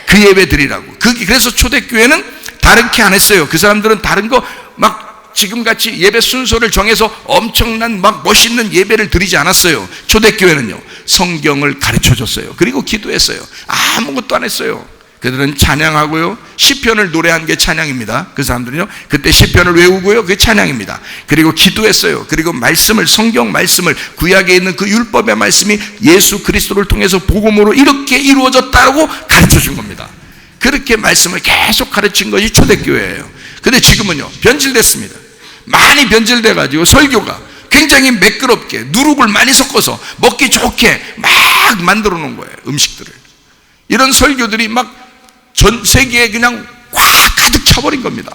그 예배 드리라고. 그래서 초대교회는 다르게 안 했어요. 그 사람들은 다른 거 막 지금같이 예배 순서를 정해서 엄청난 막 멋있는 예배를 드리지 않았어요. 초대교회는요, 성경을 가르쳐줬어요. 그리고 기도했어요. 아무것도 안 했어요. 그들은 찬양하고요, 시편을 노래한 게 찬양입니다. 그 사람들은요, 그때 시편을 외우고요, 그게 찬양입니다. 그리고 기도했어요. 그리고 말씀을, 성경 말씀을, 구약에 있는 그 율법의 말씀이 예수 그리스도를 통해서 복음으로 이렇게 이루어졌다고 가르쳐준 겁니다. 그렇게 말씀을 계속 가르친 것이 초대교회예요. 근데 지금은요, 변질됐습니다. 많이 변질돼가지고 설교가 굉장히 매끄럽게 누룩을 많이 섞어서 먹기 좋게 막 만들어 놓은 거예요, 음식들을. 이런 설교들이 막 전 세계에 그냥 꽉 가득 차버린 겁니다.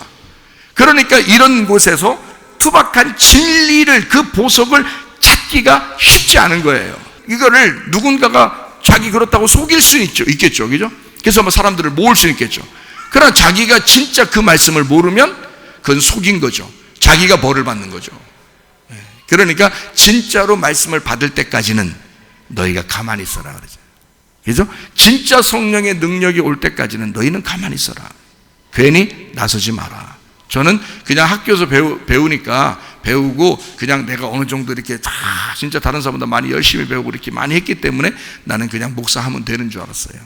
그러니까 이런 곳에서 투박한 진리를, 그 보석을 찾기가 쉽지 않은 거예요. 이거를 누군가가 자기 그렇다고 속일 수 있겠죠, 그죠? 그래서 뭐 사람들을 모을 수 있겠죠. 그러나 자기가 진짜 그 말씀을 모르면 그건 속인 거죠. 자기가 벌을 받는 거죠. 그러니까 진짜로 말씀을 받을 때까지는 너희가 가만히 있어라 그러죠. 그죠? 진짜 성령의 능력이 올 때까지는 너희는 가만히 있어라. 괜히 나서지 마라. 저는 그냥 학교에서 배우니까 배우고 그냥 내가 어느 정도 이렇게 다 진짜 다른 사람보다 많이 열심히 배우고 이렇게 많이 했기 때문에 나는 그냥 목사하면 되는 줄 알았어요.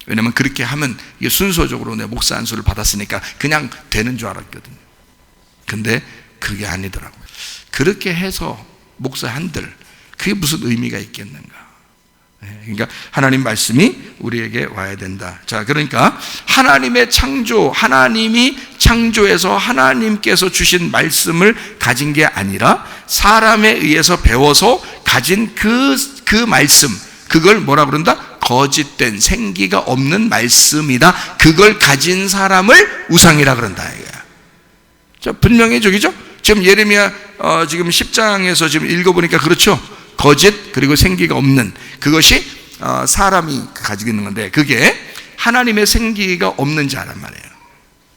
왜냐면 그렇게 하면 이게 순서적으로 내 목사 안수를 받았으니까 그냥 되는 줄 알았거든요. 근데 그게 아니더라고요. 그렇게 해서 목사 한들 그게 무슨 의미가 있겠는가? 그러니까 하나님 말씀이 우리에게 와야 된다. 자, 그러니까 하나님의 창조, 하나님이 창조해서 하나님께서 주신 말씀을 가진 게 아니라 사람에 의해서 배워서 가진 그 말씀, 그걸 뭐라 그런다? 거짓된, 생기가 없는 말씀이다. 그걸 가진 사람을 우상이라 그런다 이거야. 자, 분명히 저기죠? 지금 예레미야 지금 10장에서 지금 읽어보니까 그렇죠? 거짓 그리고 생기가 없는, 그것이 사람이 가지고 있는 건데 그게 하나님의 생기가 없는 자란 말이에요.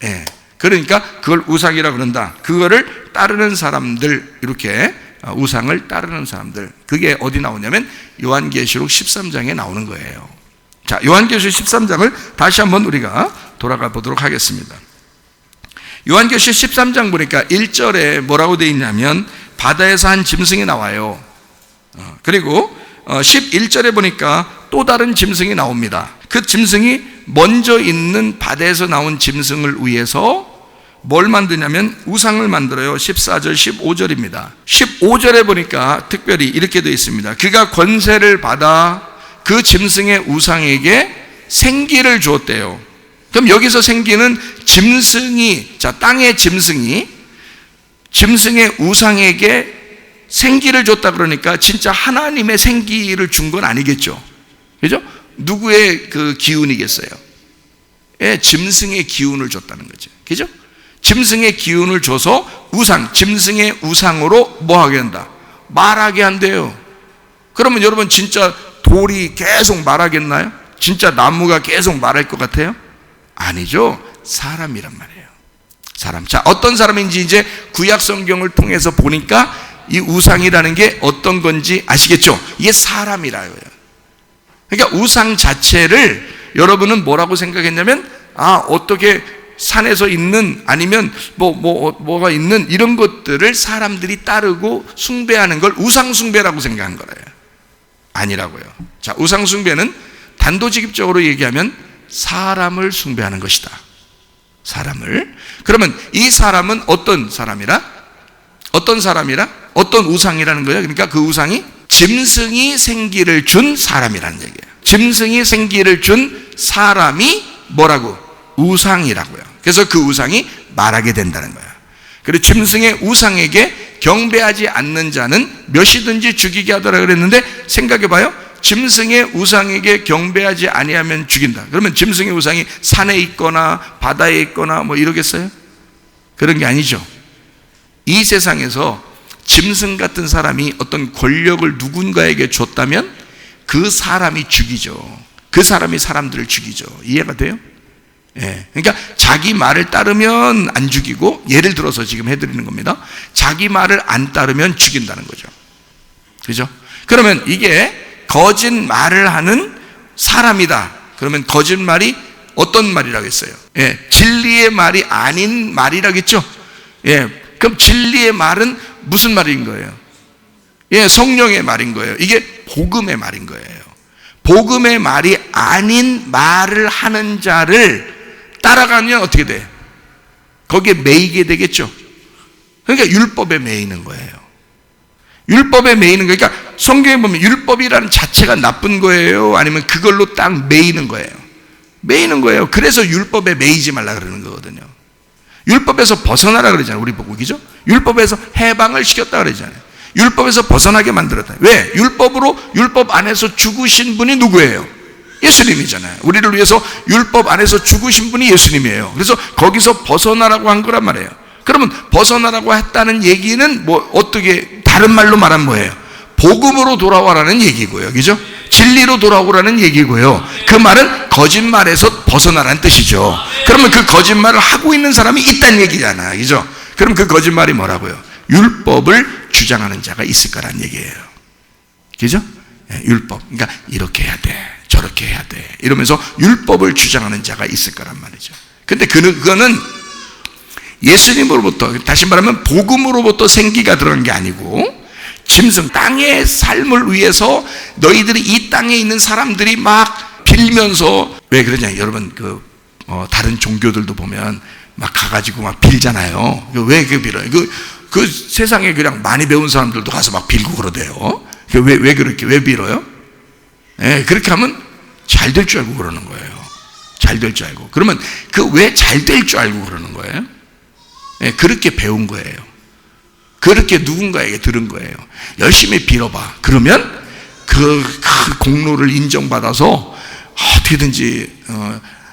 예. 그러니까 그걸 우상이라 그런다. 그거를 따르는 사람들, 이렇게 우상을 따르는 사람들, 그게 어디 나오냐면 요한계시록 13장에 나오는 거예요. 자, 요한계시록 13장을 다시 한번 우리가 돌아가 보도록 하겠습니다. 요한계시록 13장 보니까 1절에 뭐라고 되어 있냐면 바다에서 한 짐승이 나와요. 그리고 11절에 보니까 또 다른 짐승이 나옵니다. 그 짐승이 먼저 있는 바다에서 나온 짐승을 위해서 뭘 만드냐면 우상을 만들어요. 14절 15절입니다 15절에 보니까 특별히 이렇게 되어 있습니다. 그가 권세를 받아 그 짐승의 우상에게 생기를 주었대요. 그럼 여기서 생기는 짐승이, 자, 땅의 짐승이 짐승의 우상에게 생기를 줬다 그러니까 진짜 하나님의 생기를 준 건 아니겠죠. 그죠? 누구의 그 기운이겠어요? 예, 짐승의 기운을 줬다는 거죠. 그죠? 짐승의 기운을 줘서 우상, 짐승의 우상으로 뭐 하게 한다? 말하게 한대요. 그러면 여러분 진짜 돌이 계속 말하겠나요? 진짜 나무가 계속 말할 것 같아요? 아니죠. 사람이란 말이에요. 사람. 자, 어떤 사람인지 이제 구약 성경을 통해서 보니까 이 우상이라는 게 어떤 건지 아시겠죠? 이게 사람이라고요. 그러니까 우상 자체를 여러분은 뭐라고 생각했냐면, 어떻게 산에서 있는, 아니면 뭐가 있는 이런 것들을 사람들이 따르고 숭배하는 걸 우상 숭배라고 생각한 거예요. 아니라고요. 자, 우상 숭배는 단도직입적으로 얘기하면 사람을 숭배하는 것이다. 사람을. 그러면 이 사람은 어떤 사람이라? 어떤 우상이라는 거예요? 그러니까 그 우상이 짐승이 생기를 준 사람이라는 얘기예요. 짐승이 생기를 준 사람이 뭐라고? 우상이라고요. 그래서 그 우상이 말하게 된다는 거야. 그리고 짐승의 우상에게 경배하지 않는 자는 몇이든지 죽이게 하더라 그랬는데, 생각해봐요. 짐승의 우상에게 경배하지 아니하면 죽인다. 그러면 짐승의 우상이 산에 있거나 바다에 있거나 뭐 이러겠어요? 그런 게 아니죠. 이 세상에서 짐승 같은 사람이 어떤 권력을 누군가에게 줬다면 그 사람이 죽이죠. 그 사람이 사람들을 죽이죠. 이해가 돼요? 예. 그러니까 자기 말을 따르면 안 죽이고, 예를 들어서 지금 해드리는 겁니다. 자기 말을 안 따르면 죽인다는 거죠. 그죠? 그러면 이게 거짓말을 하는 사람이다. 그러면 거짓말이 어떤 말이라고 했어요? 예. 진리의 말이 아닌 말이라겠죠? 예. 그럼 진리의 말은 무슨 말인 거예요? 예, 성령의 말인 거예요. 이게 복음의 말인 거예요. 복음의 말이 아닌 말을 하는 자를 따라가면 어떻게 돼? 거기에 매이게 되겠죠. 그러니까 율법에 매이는 거예요. 율법에 매이는 거니까, 성경에 보면 율법이라는 자체가 나쁜 거예요? 아니면 그걸로 딱 매이는 거예요? 매이는 거예요. 그래서 율법에 매이지 말라 그러는 거거든요. 율법에서 벗어나라 그러잖아요. 우리 보고, 그죠? 율법에서 해방을 시켰다 그러잖아요. 율법에서 벗어나게 만들었다. 왜? 율법 안에서 죽으신 분이 누구예요? 예수님이잖아요. 우리를 위해서 율법 안에서 죽으신 분이 예수님이에요. 그래서 거기서 벗어나라고 한 거란 말이에요. 그러면 벗어나라고 했다는 얘기는 뭐 어떻게, 다른 말로 말하면 뭐예요? 복음으로 돌아와라는 얘기고요. 그죠? 진리로 돌아오라는 얘기고요. 그 말은 거짓말에서 벗어나라는 뜻이죠. 그러면 그 거짓말을 하고 있는 사람이 있다는 얘기잖아요. 그죠? 그럼 그 거짓말이 뭐라고요? 율법을 주장하는 자가 있을 거란 얘기예요. 그죠? 율법. 그러니까 이렇게 해야 돼, 저렇게 해야 돼, 이러면서 율법을 주장하는 자가 있을 거란 말이죠. 근데 그거는 예수님으로부터, 다시 말하면 복음으로부터 생기가 들어간 게 아니고, 짐승, 땅의 삶을 위해서 너희들이, 이 땅에 있는 사람들이 막 빌면서, 왜 그러냐, 여러분, 다른 종교들도 보면 막 가가지고 막 빌잖아요. 왜 그 빌어요? 그 세상에 그냥 많이 배운 사람들도 가서 막 빌고 그러대요. 왜 그렇게, 왜 빌어요? 예, 그렇게 하면 잘 될 줄 알고 그러는 거예요. 잘 될 줄 알고. 그러면 그 왜 잘 될 줄 알고 그러는 거예요? 예, 그렇게 배운 거예요. 그렇게 누군가에게 들은 거예요. 열심히 빌어봐. 그러면 그 공로를 인정받아서 어떻게든지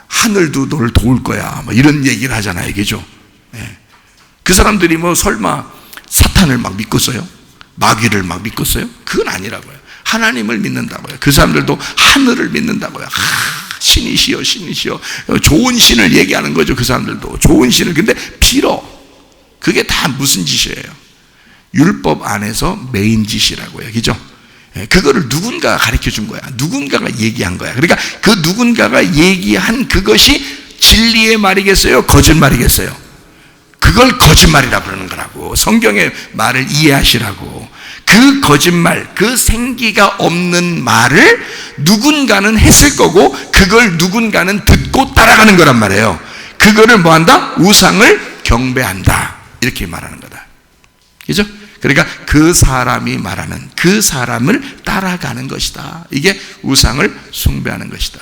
하늘도 너를 도울 거야, 뭐 이런 얘기를 하잖아요. 그죠? 예. 그 사람들이 뭐 설마 사탄을 막 믿겠어요? 마귀를 막 믿겠어요? 그건 아니라고요. 하나님을 믿는다고요. 그 사람들도 하늘을 믿는다고요. 신이시여, 신이시여. 좋은 신을 얘기하는 거죠. 그 사람들도 좋은 신을. 근데 빌어. 그게 다 무슨 짓이에요? 율법 안에서 메인 짓이라고요. 그죠? 그거를 누군가가 가르쳐 준 거야. 누군가가 얘기한 거야. 그러니까 그 누군가가 얘기한 그것이 진리의 말이겠어요? 거짓말이겠어요? 그걸 거짓말이라고 그러는 거라고. 성경의 말을 이해하시라고. 그 거짓말, 그 생기가 없는 말을 누군가는 했을 거고, 그걸 누군가는 듣고 따라가는 거란 말이에요. 그거를 뭐 한다? 우상을 경배한다, 이렇게 말하는 거다. 그죠? 그러니까 그 사람이 말하는, 그 사람을 따라가는 것이다. 이게 우상을 숭배하는 것이다,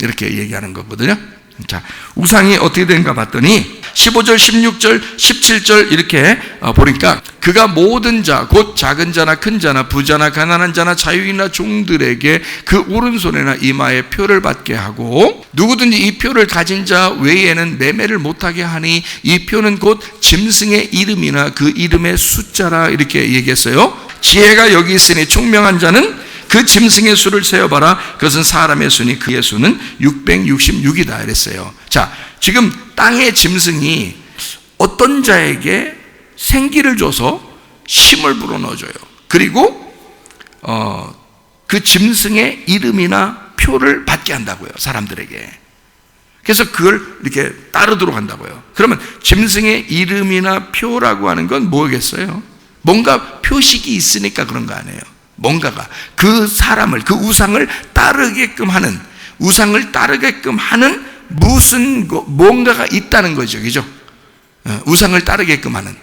이렇게 얘기하는 거거든요. 자, 우상이 어떻게 된가 봤더니 15절, 16절, 17절 이렇게 보니까, 그가 모든 자, 곧 작은 자나 큰 자나 부자나 가난한 자나 자유인이나 종들에게 그 오른손이나 이마에 표를 받게 하고, 누구든지 이 표를 가진 자 외에는 매매를 못하게 하니, 이 표는 곧 짐승의 이름이나 그 이름의 숫자라, 이렇게 얘기했어요. 지혜가 여기 있으니 총명한 자는 그 짐승의 수를 세어봐라. 그것은 사람의 수니 그의 수는 666이다 이랬어요. 자, 지금 땅의 짐승이 어떤 자에게 생기를 줘서 힘을 불어넣어줘요. 그리고 그 짐승의 이름이나 표를 받게 한다고요, 사람들에게. 그래서 그걸 이렇게 따르도록 한다고요. 그러면 짐승의 이름이나 표라고 하는 건 뭐겠어요? 뭔가 표식이 있으니까 그런 거 아니에요. 뭔가가 그 사람을, 그 우상을 따르게끔 하는, 우상을 따르게끔 하는 무슨 뭔가가 있다는 거죠. 그죠? 우상을 따르게끔 하는.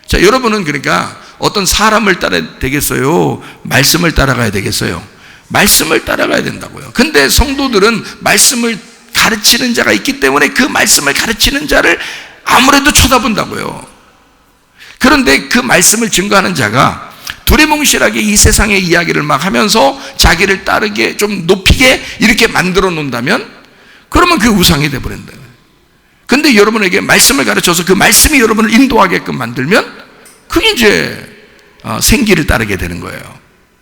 자, 여러분은 그러니까 어떤 사람을 따라야 되겠어요? 말씀을 따라가야 되겠어요? 말씀을 따라가야 된다고요. 근데 성도들은 말씀을 가르치는 자가 있기 때문에 그 말씀을 가르치는 자를 아무래도 쳐다본다고요. 그런데 그 말씀을 증거하는 자가 두리뭉실하게 이 세상의 이야기를 막 하면서 자기를 따르게 좀 높이게 이렇게 만들어 놓는다면 그러면 그 우상이 되어버린다. 근데 여러분에게 말씀을 가르쳐서 그 말씀이 여러분을 인도하게끔 만들면 그게 이제 생기를 따르게 되는 거예요.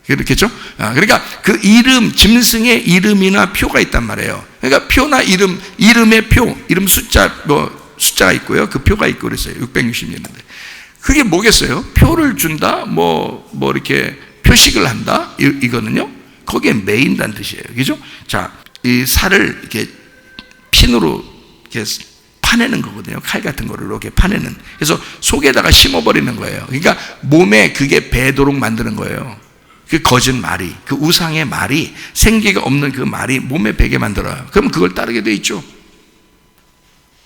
그렇겠죠? 그러니까 그 이름, 짐승의 이름이나 표가 있단 말이에요. 그러니까 표나 이름의 표, 이름 숫자가 있고요. 그 표가 있고 그랬어요. 666인데. 그게 뭐겠어요? 표를 준다? 이렇게 표식을 한다? 이거는요? 거기에 매인다는 뜻이에요. 그죠? 자, 이 살을 이렇게 핀으로 이렇게 파내는 거거든요. 칼 같은 거를 이렇게 파내는. 그래서 속에다가 심어버리는 거예요. 그러니까 몸에 그게 배도록 만드는 거예요. 그 거짓 말이, 그 우상의 말이, 생기가 없는 그 말이 몸에 배게 만들어요. 그럼 그걸 따르게 돼 있죠.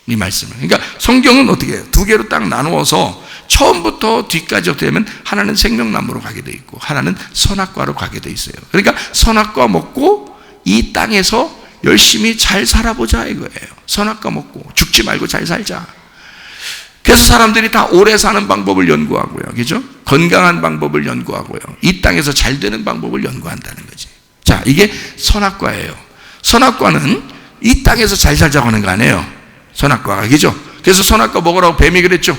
이 말씀을. 그러니까 성경은 어떻게 해요? 두 개로 딱 나누어서 처음부터 뒤까지 어떻게 되면 하나는 생명나무로 가게 돼 있고 하나는 선악과로 가게 돼 있어요. 그러니까 선악과 먹고 이 땅에서 열심히 잘 살아보자 이거예요. 선악과 먹고 죽지 말고 잘 살자. 그래서 사람들이 다 오래 사는 방법을 연구하고요. 그죠? 건강한 방법을 연구하고요. 이 땅에서 잘 되는 방법을 연구한다는 거지. 자, 이게 선악과예요. 선악과는 이 땅에서 잘 살자고 하는 거 아니에요. 선악과가. 그죠? 그래서 선악과 먹으라고 뱀이 그랬죠.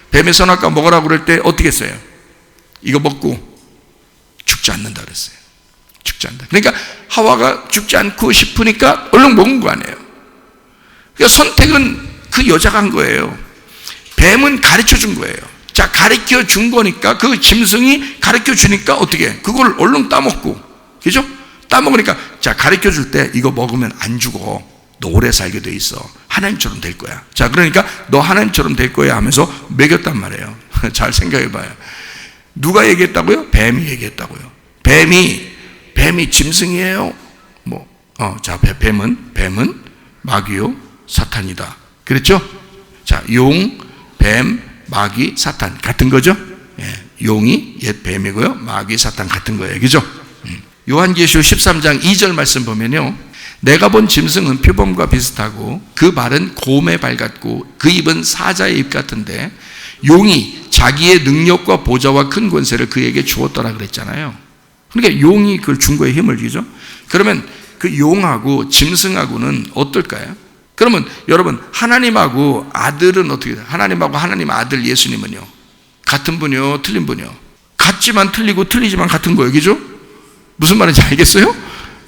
뱀이 선악과 먹으라고 그럴 때 어떻게 했어요? 이거 먹고 죽지 않는다 그랬어요. 죽지 않는다. 그러니까 하와가 죽지 않고 싶으니까 얼른 먹은 거 아니에요. 그러니까 선택은 그 여자가 한 거예요. 뱀은 가르쳐 준 거예요. 자, 가르쳐 준 거니까 그 짐승이 가르쳐 주니까 어떻게 해? 그걸 얼른 따먹고, 그죠? 따먹으니까 자, 가르쳐 줄 때 이거 먹으면 안 죽어. 너 오래 살게 돼 있어. 하나님처럼 될 거야. 자, 그러니까 너 하나님처럼 될 거야 하면서 먹였단 말이에요. 잘 생각해 봐요. 누가 얘기했다고요? 뱀이 얘기했다고요. 뱀이 짐승이에요. 자, 뱀은 마귀요, 사탄이다. 그랬죠? 자, 용, 뱀, 마귀, 사탄 같은 거죠? 예, 용이 옛 뱀이고요, 마귀, 사탄 같은 거예요. 그죠? 요한계시록 13장 2절 말씀 보면요, 내가 본 짐승은 표범과 비슷하고 그 발은 곰의 발 같고 그 입은 사자의 입 같은데 용이 자기의 능력과 보좌와 큰 권세를 그에게 주었더라 그랬잖아요. 그러니까 용이 그걸 준 거에 힘을 주죠. 그러면 그 용하고 짐승하고는 어떨까요? 그러면 여러분, 하나님하고 아들은 어떻게 돼요? 하나님하고 하나님 아들 예수님은요, 같은 분이요, 틀린 분이요? 같지만 틀리고 틀리지만 같은 거예요. 그죠? 무슨 말인지 알겠어요?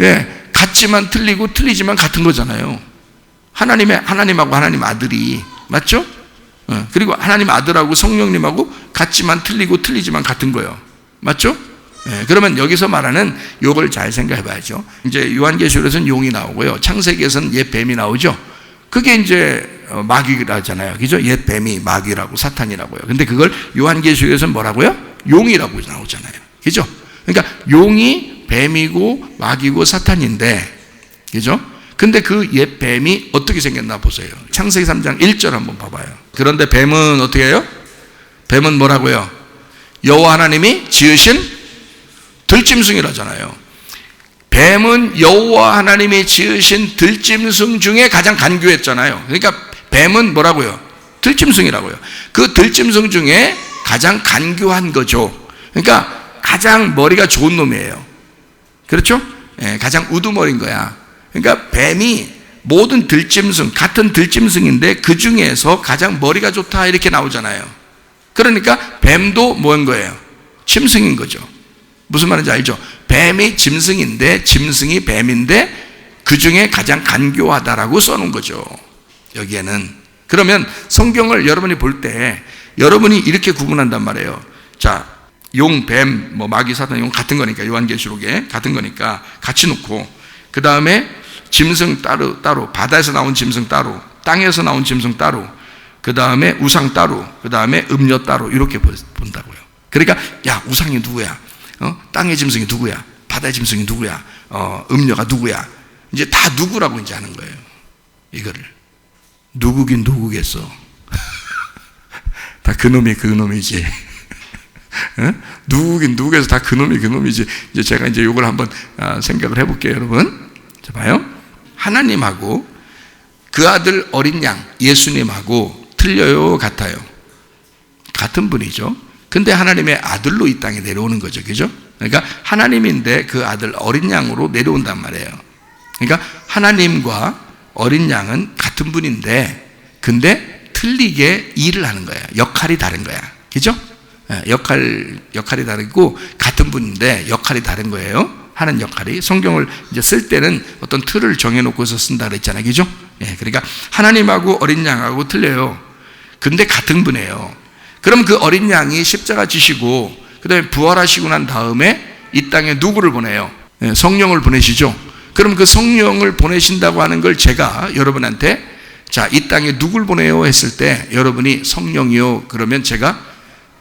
예. 같지만 틀리고 틀리지만 같은 거잖아요. 하나님하고 하나님 아들이, 맞죠? 그리고 하나님 아들하고 성령님하고 같지만 틀리고 틀리지만 같은 거예요. 맞죠? 그러면 여기서 말하는 요걸 잘 생각해 봐야죠. 이제 요한계시록에서는 용이 나오고요, 창세기에서는 옛 뱀이 나오죠. 그게 이제 마귀라잖아요. 그죠? 옛 뱀이 마귀라고, 사탄이라고요. 근데 그걸 요한계시록에서는 뭐라고요? 용이라고 나오잖아요. 그죠? 그러니까 용이 뱀이고 마귀고 사탄인데, 그죠? 근데 그 옛 뱀이 어떻게 생겼나 보세요. 창세기 3장 1절 한번 봐봐요. 그런데 뱀은 어떻게 해요? 뱀은 뭐라고요? 여호와 하나님이 지으신 들짐승이라잖아요. 뱀은 여호와 하나님이 지으신 들짐승 중에 가장 간교했잖아요. 그러니까 뱀은 뭐라고요? 들짐승이라고요. 그 들짐승 중에 가장 간교한 거죠. 그러니까 가장 머리가 좋은 놈이에요. 그렇죠? 가장 우두머리인 거야. 그러니까 뱀이 모든 들짐승, 같은 들짐승인데 그 중에서 가장 머리가 좋다 이렇게 나오잖아요. 그러니까 뱀도 뭐인 거예요? 짐승인 거죠. 무슨 말인지 알죠? 뱀이 짐승인데, 짐승이 뱀인데 그 중에 가장 간교하다라고 써놓은 거죠, 여기에는. 그러면 성경을 여러분이 볼 때 여러분이 이렇게 구분한단 말이에요. 자, 용, 뱀, 마귀, 사탄, 용 같은 거니까, 요한계시록에 같은 거니까 같이 놓고, 그 다음에 짐승 따로, 바다에서 나온 짐승 따로, 땅에서 나온 짐승 따로, 그 다음에 우상 따로, 그 다음에 음료 따로, 이렇게 본다고요. 그러니까 야, 우상이 누구야? 땅의 짐승이 누구야? 바다의 짐승이 누구야? 음료가 누구야? 이제 다 누구라고 이제 하는 거예요. 이거를 누구긴 누구겠어. 다 그놈이지. 누구긴 누구에서 다 그놈이지. 이제 제가 이제 이걸 한번 생각을 해볼게요, 여러분. 자, 봐요. 하나님하고 그 아들 어린 양 예수님하고 틀려요, 같아요? 같은 분이죠. 근데 하나님의 아들로 이 땅에 내려오는 거죠. 그죠? 그러니까 하나님인데 그 아들 어린 양으로 내려온단 말이에요. 그러니까 하나님과 어린 양은 같은 분인데 근데 틀리게 일을 하는 거예요. 역할이 다른 거야. 그죠? 역할이 다르고 같은 분인데 역할이 다른 거예요. 하는 역할이. 성경을 이제 쓸 때는 어떤 틀을 정해놓고서 쓴다 그랬잖아요. 그죠? 그러니까 하나님하고 어린 양하고 틀려요. 근데 같은 분이에요. 그럼 그 어린 양이 십자가 지시고 그 다음에 부활하시고 난 다음에 이 땅에 누구를 보내요? 성령을 보내시죠. 그럼 그 성령을 보내신다고 하는 걸 제가 여러분한테 자, 이 땅에 누굴 보내요? 했을 때 여러분이 성령이요. 그러면 제가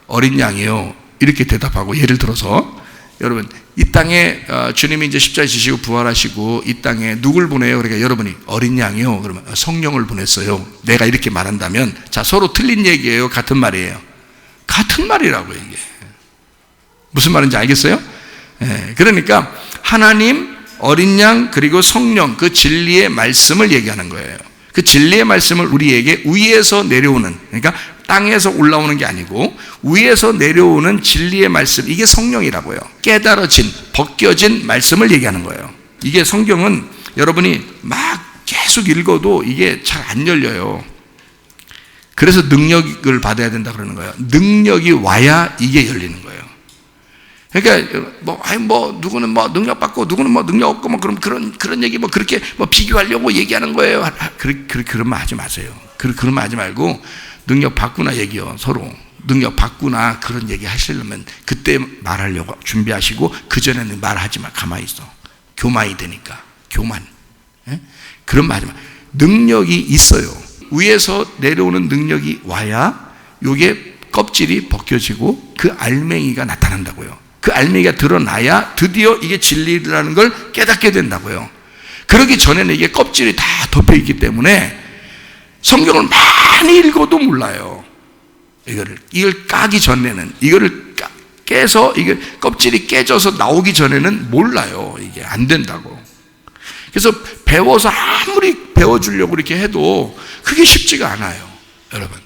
어린 양이요. 이렇게 대답하고 예를 들어서 여러분 이 땅에 주님이 이제 십자가에 지시고 부활하시고 이 땅에 누굴 보내요? 그러니까 여러분이 어린 양이요. 그러면 성령을 보냈어요. 내가 이렇게 말한다면 자, 서로 틀린 얘기예요? 같은 말이에요? 같은 말이라고 이게. 무슨 말인지 알겠어요? 그러니까 하나님, 어린 양, 그리고 성령 그 진리의 말씀을 얘기하는 거예요. 그 진리의 말씀을 우리에게 위에서 내려오는, 그러니까 땅에서 올라오는 게 아니고 위에서 내려오는 진리의 말씀, 이게 성령이라고요. 깨달아진, 벗겨진 말씀을 얘기하는 거예요. 이게 성경은 여러분이 막 계속 읽어도 이게 잘 안 열려요. 그래서 능력을 받아야 된다 그러는 거예요. 능력이 와야 이게 열리는 거예요. 그러니까 누구는 능력 받고 누구는 능력 없고 그럼 그런 얘기 그렇게 비교하려고 얘기하는 거예요. 그런 말 하지 마세요. 그런 말 하지 말고 능력 받구나 얘기요. 서로 능력 받구나 그런 얘기 하시려면 그때 말하려고 준비하시고 그 전에는 말하지 마. 가만히 있어. 교만이 되니까. 교만. 그런 말 하지 마. 능력이 있어요. 위에서 내려오는 능력이 와야 요게 껍질이 벗겨지고 그 알맹이가 나타난다고요. 그 알맹이가 드러나야 드디어 이게 진리라는 걸 깨닫게 된다고요. 그러기 전에는 이게 껍질이 다 덮여 있기 때문에 성경을 많이 읽어도 몰라요. 이걸 까기 전에는, 이거를 깨서 이게 껍질이 깨져서 나오기 전에는 몰라요. 이게 안 된다고. 그래서 배워서 아무리 배워주려고 이렇게 해도 그게 쉽지가 않아요, 여러분.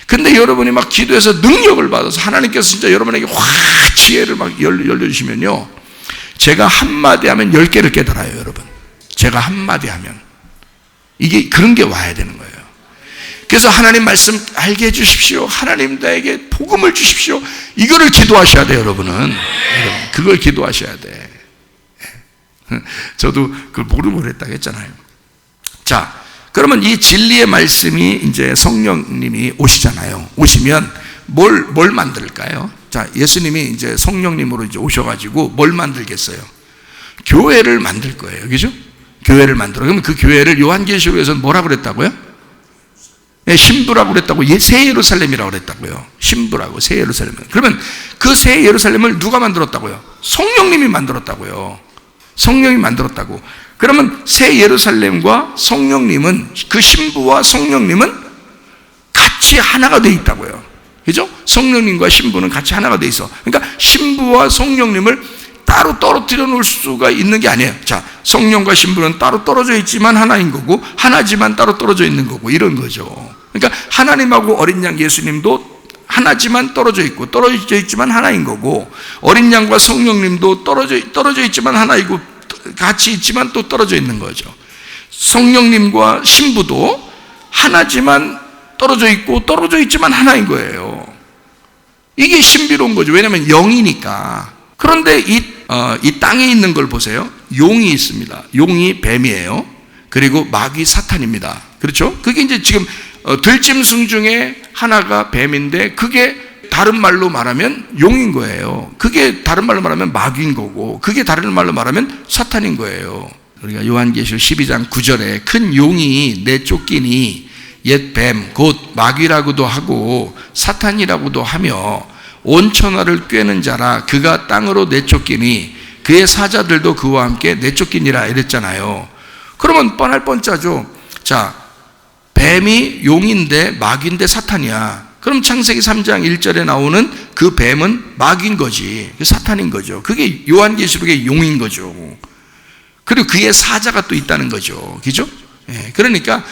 근데 여러분이 막 기도해서 능력을 받아서 하나님께서 진짜 여러분에게 확 지혜를 막 열려주시면요, 제가 한마디 하면 10개를 깨달아요, 여러분. 제가 한마디 하면. 이게 그런 게 와야 되는 거예요. 그래서 하나님 말씀 알게 해주십시오. 하나님 나에게 복음을 주십시오. 이거를 기도하셔야 돼요, 여러분은. 그걸 기도하셔야 돼. 저도 그걸 모르고 그랬다고 했잖아요. 자, 그러면 이 진리의 말씀이 이제 성령님이 오시잖아요. 오시면 뭘 만들까요? 자, 예수님이 이제 성령님으로 이제 오셔가지고 뭘 만들겠어요? 교회를 만들 거예요. 그죠? 교회를 만들어. 그러면 그 교회를 요한계시록에서는 뭐라고 그랬다고요? 신부라고 그랬다고, 새 예루살렘이라고 그랬다고요. 신부라고, 새 예루살렘. 그러면 그 새 예루살렘을 누가 만들었다고요? 성령님이 만들었다고요. 성령이 만들었다고. 그러면 새 예루살렘과 성령님은, 그 신부와 성령님은 같이 하나가 되어 있다고요. 그죠? 성령님과 신부는 같이 하나가 되어 있어. 그러니까 신부와 성령님을 따로 떨어뜨려 놓을 수가 있는 게 아니에요. 자, 성령과 신부는 따로 떨어져 있지만 하나인 거고, 하나지만 따로 떨어져 있는 거고, 이런 거죠. 그러니까 하나님하고 어린 양 예수님도 하나지만 떨어져 있고, 떨어져 있지만 하나인 거고, 어린 양과 성령님도 떨어져 있지만 하나이고, 같이 있지만 또 떨어져 있는 거죠. 성령님과 신부도 하나지만 떨어져 있고, 떨어져 있지만 하나인 거예요. 이게 신비로운 거죠. 왜냐하면 영이니까. 그런데 이 땅에 있는 걸 보세요. 용이 있습니다. 용이 뱀이에요. 그리고 마귀 사탄입니다. 그렇죠? 그게 이제 지금 들짐승 중에 하나가 뱀인데, 그게 다른 말로 말하면 용인 거예요. 그게 다른 말로 말하면 마귀인 거고, 그게 다른 말로 말하면 사탄인 거예요. 우리가 요한계시록 12장 9절에 큰 용이 내쫓기니 옛 뱀 곧 마귀라고도 하고 사탄이라고도 하며 온 천하를 꿰는 자라 그가 땅으로 내쫓기니 그의 사자들도 그와 함께 내쫓기니라 이랬잖아요. 그러면 뻔할 뻔짜죠. 자, 뱀이 용인데 마귀인데 사탄이야. 그럼 창세기 3장 1절에 나오는 그 뱀은 마귀인 거지, 사탄인 거죠. 그게 요한계시록의 용인 거죠. 그리고 그의 사자가 또 있다는 거죠. 그죠? 예, 그러니까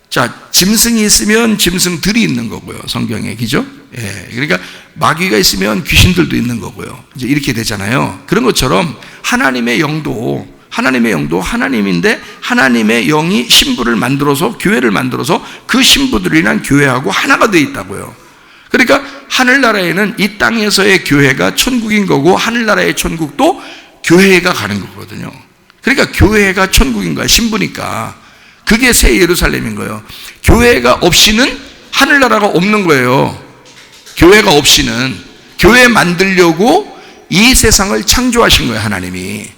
자, 짐승이 있으면 짐승들이 있는 거고요. 성경에, 그죠? 예, 그러니까 마귀가 있으면 귀신들도 있는 거고요. 이제 이렇게 되잖아요. 그런 것처럼 하나님의 영도 하나님인데 하나님의 영이 신부를 만들어서 교회를 만들어서 그 신부들이란 교회하고 하나가 되어 있다고요. 그러니까 하늘나라에는 이 땅에서의 교회가 천국인 거고 하늘나라의 천국도 교회가 가는 거거든요. 그러니까 교회가 천국인 거야. 신부니까. 그게 새 예루살렘인 거예요. 교회가 없이는 하늘나라가 없는 거예요. 교회가 없이는. 교회 만들려고 이 세상을 창조하신 거예요. 하나님이.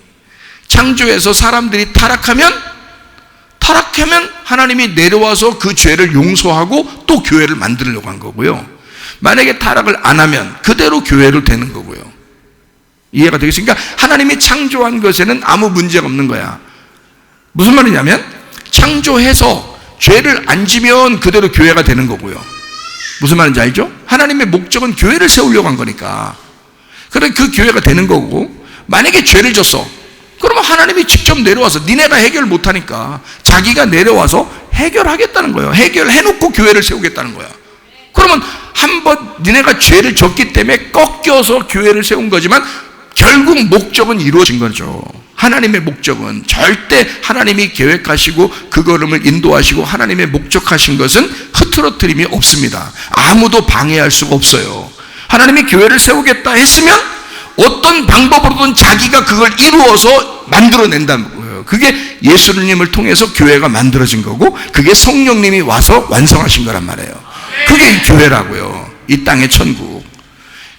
창조해서 사람들이 타락하면 하나님이 내려와서 그 죄를 용서하고 또 교회를 만들려고 한 거고요. 만약에 타락을 안 하면 그대로 교회로 되는 거고요. 이해가 되겠습니까? 하나님이 창조한 것에는 아무 문제가 없는 거야. 무슨 말이냐면 창조해서 죄를 안 지면 그대로 교회가 되는 거고요. 무슨 말인지 알죠? 하나님의 목적은 교회를 세우려고 한 거니까. 그래 그 교회가 되는 거고, 만약에 죄를 졌어. 그러면 하나님이 직접 내려와서, 니네가 해결 못하니까 자기가 내려와서 해결하겠다는 거예요. 해결해놓고 교회를 세우겠다는 거야. 그러면 한번 니네가 죄를 졌기 때문에 꺾여서 교회를 세운 거지만 결국 목적은 이루어진 거죠. 하나님의 목적은 절대 하나님이 계획하시고 그 걸음을 인도하시고 하나님의 목적하신 것은 흐트러뜨림이 없습니다. 아무도 방해할 수가 없어요. 하나님이 교회를 세우겠다 했으면 어떤 방법으로든 자기가 그걸 이루어서 만들어낸다는 거예요. 그게 예수님을 통해서 교회가 만들어진 거고, 그게 성령님이 와서 완성하신 거란 말이에요. 그게 이 교회라고요. 이 땅의 천국.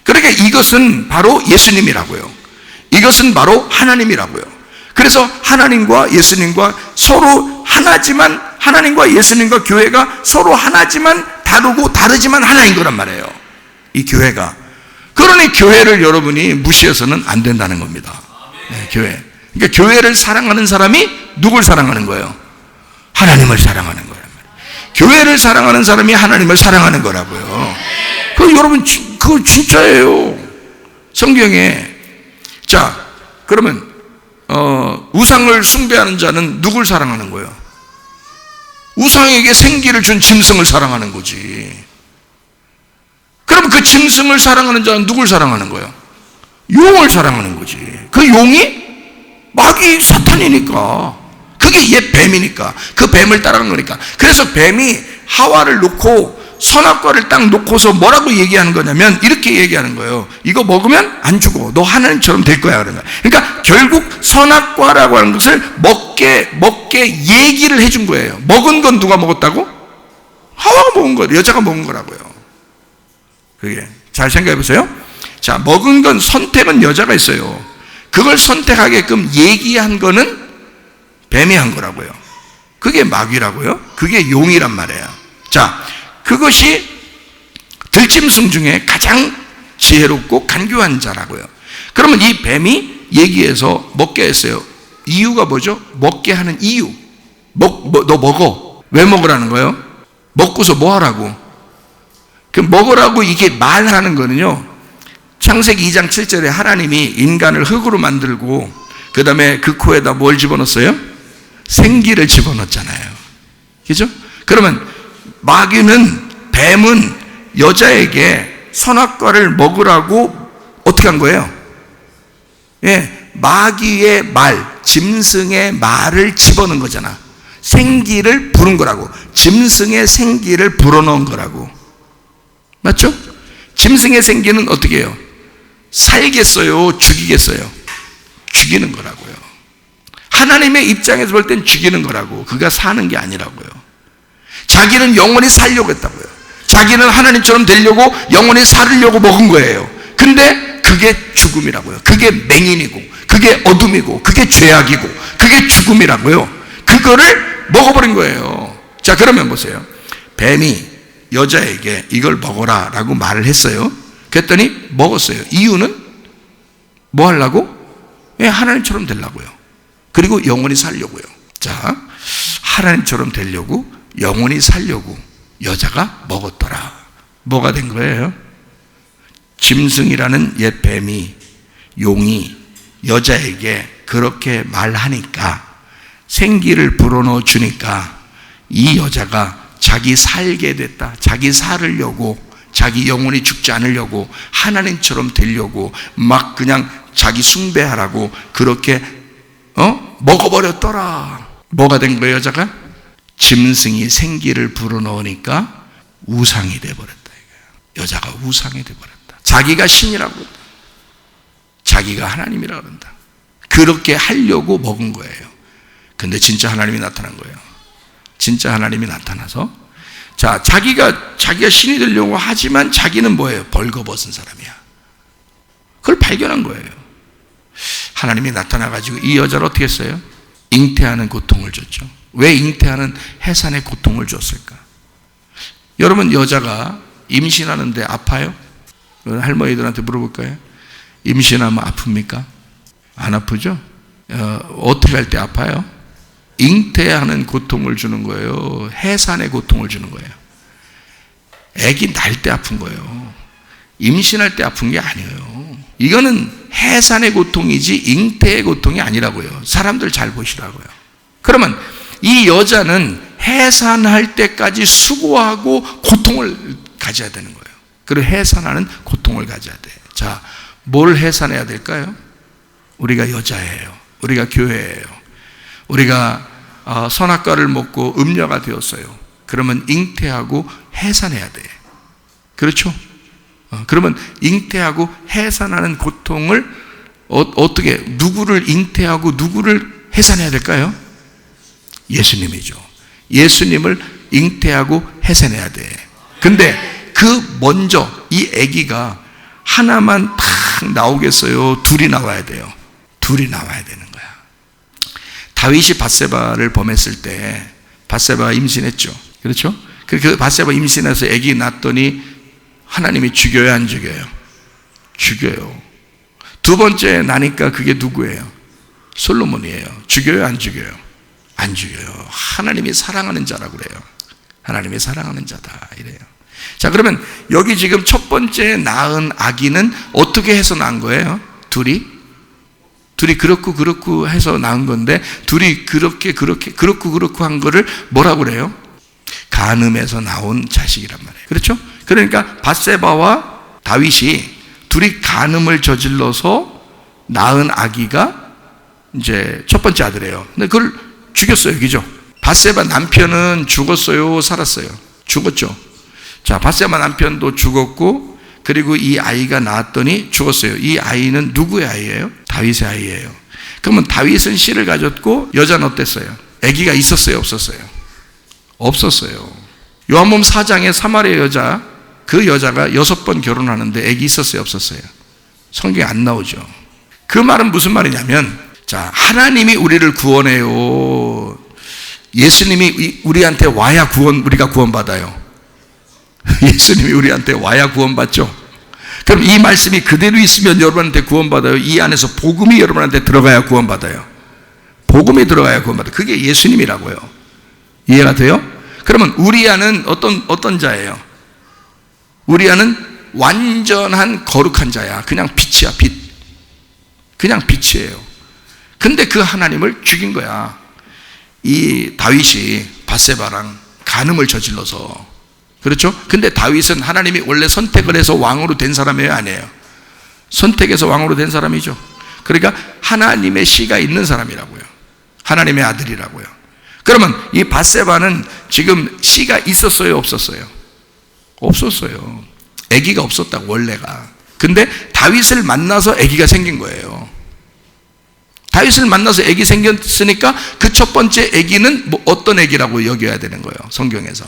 그러니까 이것은 바로 예수님이라고요. 이것은 바로 하나님이라고요. 그래서 하나님과 예수님과 서로 하나지만, 하나님과 예수님과 교회가 서로 하나지만 다르고 다르지만 하나인 거란 말이에요. 이 교회가. 그러니 교회를 여러분이 무시해서는 안 된다는 겁니다. 네, 교회. 그러니까 교회를 사랑하는 사람이 누굴 사랑하는 거예요? 하나님을 사랑하는 거란 말이에요. 교회를 사랑하는 사람이 하나님을 사랑하는 거라고요. 그 여러분, 그거 진짜예요. 성경에. 자, 그러면 우상을 숭배하는 자는 누굴 사랑하는 거예요? 우상에게 생기를 준 짐승을 사랑하는 거지. 그럼 그 짐승을 사랑하는 자는 누굴 사랑하는 거예요? 용을 사랑하는 거지. 그 용이 마귀 사탄이니까. 그게 옛 뱀이니까. 그 뱀을 따라간 거니까. 그래서 뱀이 하와를 놓고 선악과를 딱 놓고서 뭐라고 얘기하는 거냐면 이렇게 얘기하는 거예요. 이거 먹으면 안 죽어. 너 하나님처럼 될 거야. 그런 거야. 그러니까 결국 선악과라고 하는 것을 먹게 얘기를 해준 거예요. 먹은 건 누가 먹었다고? 하와가 먹은 거예요. 여자가 먹은 거라고요. 그게 잘 생각해 보세요. 자, 먹은 건 선택은 여자가 있어요. 그걸 선택하게끔 얘기한 거는 뱀이 한 거라고요. 그게 마귀라고요. 그게 용이란 말이에요. 자, 그것이 들짐승 중에 가장 지혜롭고 간교한 자라고요. 그러면 이 뱀이 얘기해서 먹게 했어요. 이유가 뭐죠? 먹게 하는 이유. 너 먹어. 왜 먹으라는 거예요? 먹고서 뭐 하라고? 그 먹으라고 이게 말하는 거는요, 창세기 2장 7절에 하나님이 인간을 흙으로 만들고 그 다음에 그 코에다 뭘 집어넣었어요? 생기를 집어넣었잖아요. 그죠? 그러면 뱀은 여자에게 선악과를 먹으라고 어떻게 한 거예요? 예, 마귀의 말, 짐승의 말을 집어넣은 거잖아. 생기를 부른 거라고. 짐승의 생기를 불어넣은 거라고. 맞죠? 짐승의 생기는 어떻게 해요? 살겠어요? 죽이겠어요? 죽이는 거라고요. 하나님의 입장에서 볼 땐 죽이는 거라고. 그가 사는 게 아니라고요. 자기는 영원히 살려고 했다고요. 자기는 하나님처럼 되려고 영원히 살으려고 먹은 거예요. 근데 그게 죽음이라고요. 그게 맹인이고, 그게 어둠이고, 그게 죄악이고, 그게 죽음이라고요. 그거를 먹어버린 거예요. 자, 그러면 보세요. 뱀이 여자에게 이걸 먹어라 라고 말을 했어요. 그랬더니 먹었어요. 이유는 뭐 하려고? 예, 하나님처럼 되려고요. 그리고 영원히 살려고요. 자, 하나님처럼 되려고, 영원히 살려고 여자가 먹었더라. 뭐가 된 거예요? 짐승이라는 옛 뱀이, 용이 여자에게 그렇게 말하니까 생기를 불어넣어 주니까 이 여자가 자기 살게 됐다. 자기 살으려고, 자기 영혼이 죽지 않으려고, 하나님처럼 되려고 막 그냥 자기 숭배하라고 그렇게 먹어버렸더라. 뭐가 된 거예요, 여자가? 짐승이 생기를 불어넣으니까 우상이 돼버렸다. 여자가 우상이 돼버렸다. 자기가 신이라고, 자기가 하나님이라고 그런다. 그렇게 하려고 먹은 거예요. 근데 진짜 하나님이 나타난 거예요. 진짜 하나님이 나타나서, 자, 자기가 신이 되려고 하지만 자기는 뭐예요? 벌거벗은 사람이야. 그걸 발견한 거예요. 하나님이 나타나가지고 이 여자를 어떻게 했어요? 잉태하는 고통을 줬죠. 왜 잉태하는 해산의 고통을 줬을까? 여러분, 여자가 임신하는데 아파요? 할머니들한테 물어볼까요? 임신하면 아픕니까? 안 아프죠? 어떻게 할 때 아파요? 잉태하는 고통을 주는 거예요. 해산의 고통을 주는 거예요. 아기 날 때 아픈 거예요. 임신할 때 아픈 게 아니에요. 이거는 해산의 고통이지 잉태의 고통이 아니라고요. 사람들 잘 보시라고요. 그러면 이 여자는 해산할 때까지 수고하고 고통을 가져야 되는 거예요. 그리고 해산하는 고통을 가져야 돼요. 자, 뭘 해산해야 될까요? 우리가 여자예요. 우리가 교회예요. 우리가 선악과를 먹고 음녀가 되었어요. 그러면 잉태하고 해산해야 돼. 그렇죠? 그러면 잉태하고 해산하는 고통을 어떻게, 누구를 잉태하고 누구를 해산해야 될까요? 예수님이죠. 예수님을 잉태하고 해산해야 돼. 근데 그 먼저 이 아기가 하나만 탁 나오겠어요? 둘이 나와야 돼요. 둘이 나와야 되는 거야. 다윗이 밧세바를 범했을 때 밧세바가 임신했죠. 그렇죠? 그 밧세바 임신해서 아기 낳았더니 하나님이 죽여요, 안 죽여요? 죽여요. 두 번째 나니까 그게 누구예요? 솔로몬이에요. 죽여요, 안 죽여요? 안 죽여요. 하나님이 사랑하는 자라고 그래요. 하나님이 사랑하는 자다 이래요. 자, 그러면 여기 지금 첫 번째 낳은 아기는 어떻게 해서 낳은 거예요? 둘이 그렇고 해서 낳은 건데, 둘이 그렇고 한 거를 뭐라고 그래요? 간음에서 나온 자식이란 말이에요. 그렇죠? 그러니까 밧세바와 다윗이 둘이 간음을 저질러서 낳은 아기가 이제 첫 번째 아들이에요. 근데 그걸 죽였어요. 그죠? 밧세바 남편은 죽었어요? 살았어요? 죽었죠. 자, 밧세바 남편도 죽었고, 그리고 이 아이가 낳았더니 죽었어요. 이 아이는 누구의 아이예요? 다윗의 아이예요. 그러면 다윗은 씨를 가졌고 여자는 어땠어요? 아기가 있었어요? 없었어요? 없었어요. 요한복음 4장에 사마리아 여자, 그 여자가 6번 결혼하는데 아기 있었어요? 없었어요? 성경에 안 나오죠. 그 말은 무슨 말이냐면, 자, 하나님이 우리를 구원해요. 예수님이 우리한테 와야 우리가 구원받아요. 예수님이 우리한테 와야 구원받죠. 그럼 이 말씀이 그대로 있으면 여러분한테 구원받아요? 이 안에서 복음이 여러분한테 들어가야 구원받아요? 복음이 들어가야 구원받아요. 그게 예수님이라고요. 이해가 돼요? 그러면 우리아는 어떤 자예요? 우리아는 완전한 거룩한 자야. 그냥 빛이야, 빛. 그냥 빛이에요. 근데 그 하나님을 죽인 거야. 이 다윗이 밧세바랑 간음을 저질러서. 그렇죠? 근데 다윗은 하나님이 원래 선택을 해서 왕으로 된 사람이에요, 아니에요? 선택해서 왕으로 된 사람이죠. 그러니까 하나님의 씨가 있는 사람이라고요. 하나님의 아들이라고요. 그러면 이 밧세바는 지금 씨가 있었어요, 없었어요? 없었어요. 아기가 없었다고, 원래가. 근데 다윗을 만나서 아기가 생긴 거예요. 다윗을 만나서 아기 생겼으니까 그 첫 번째 아기는 어떤 아기라고 여겨야 되는 거예요, 성경에서?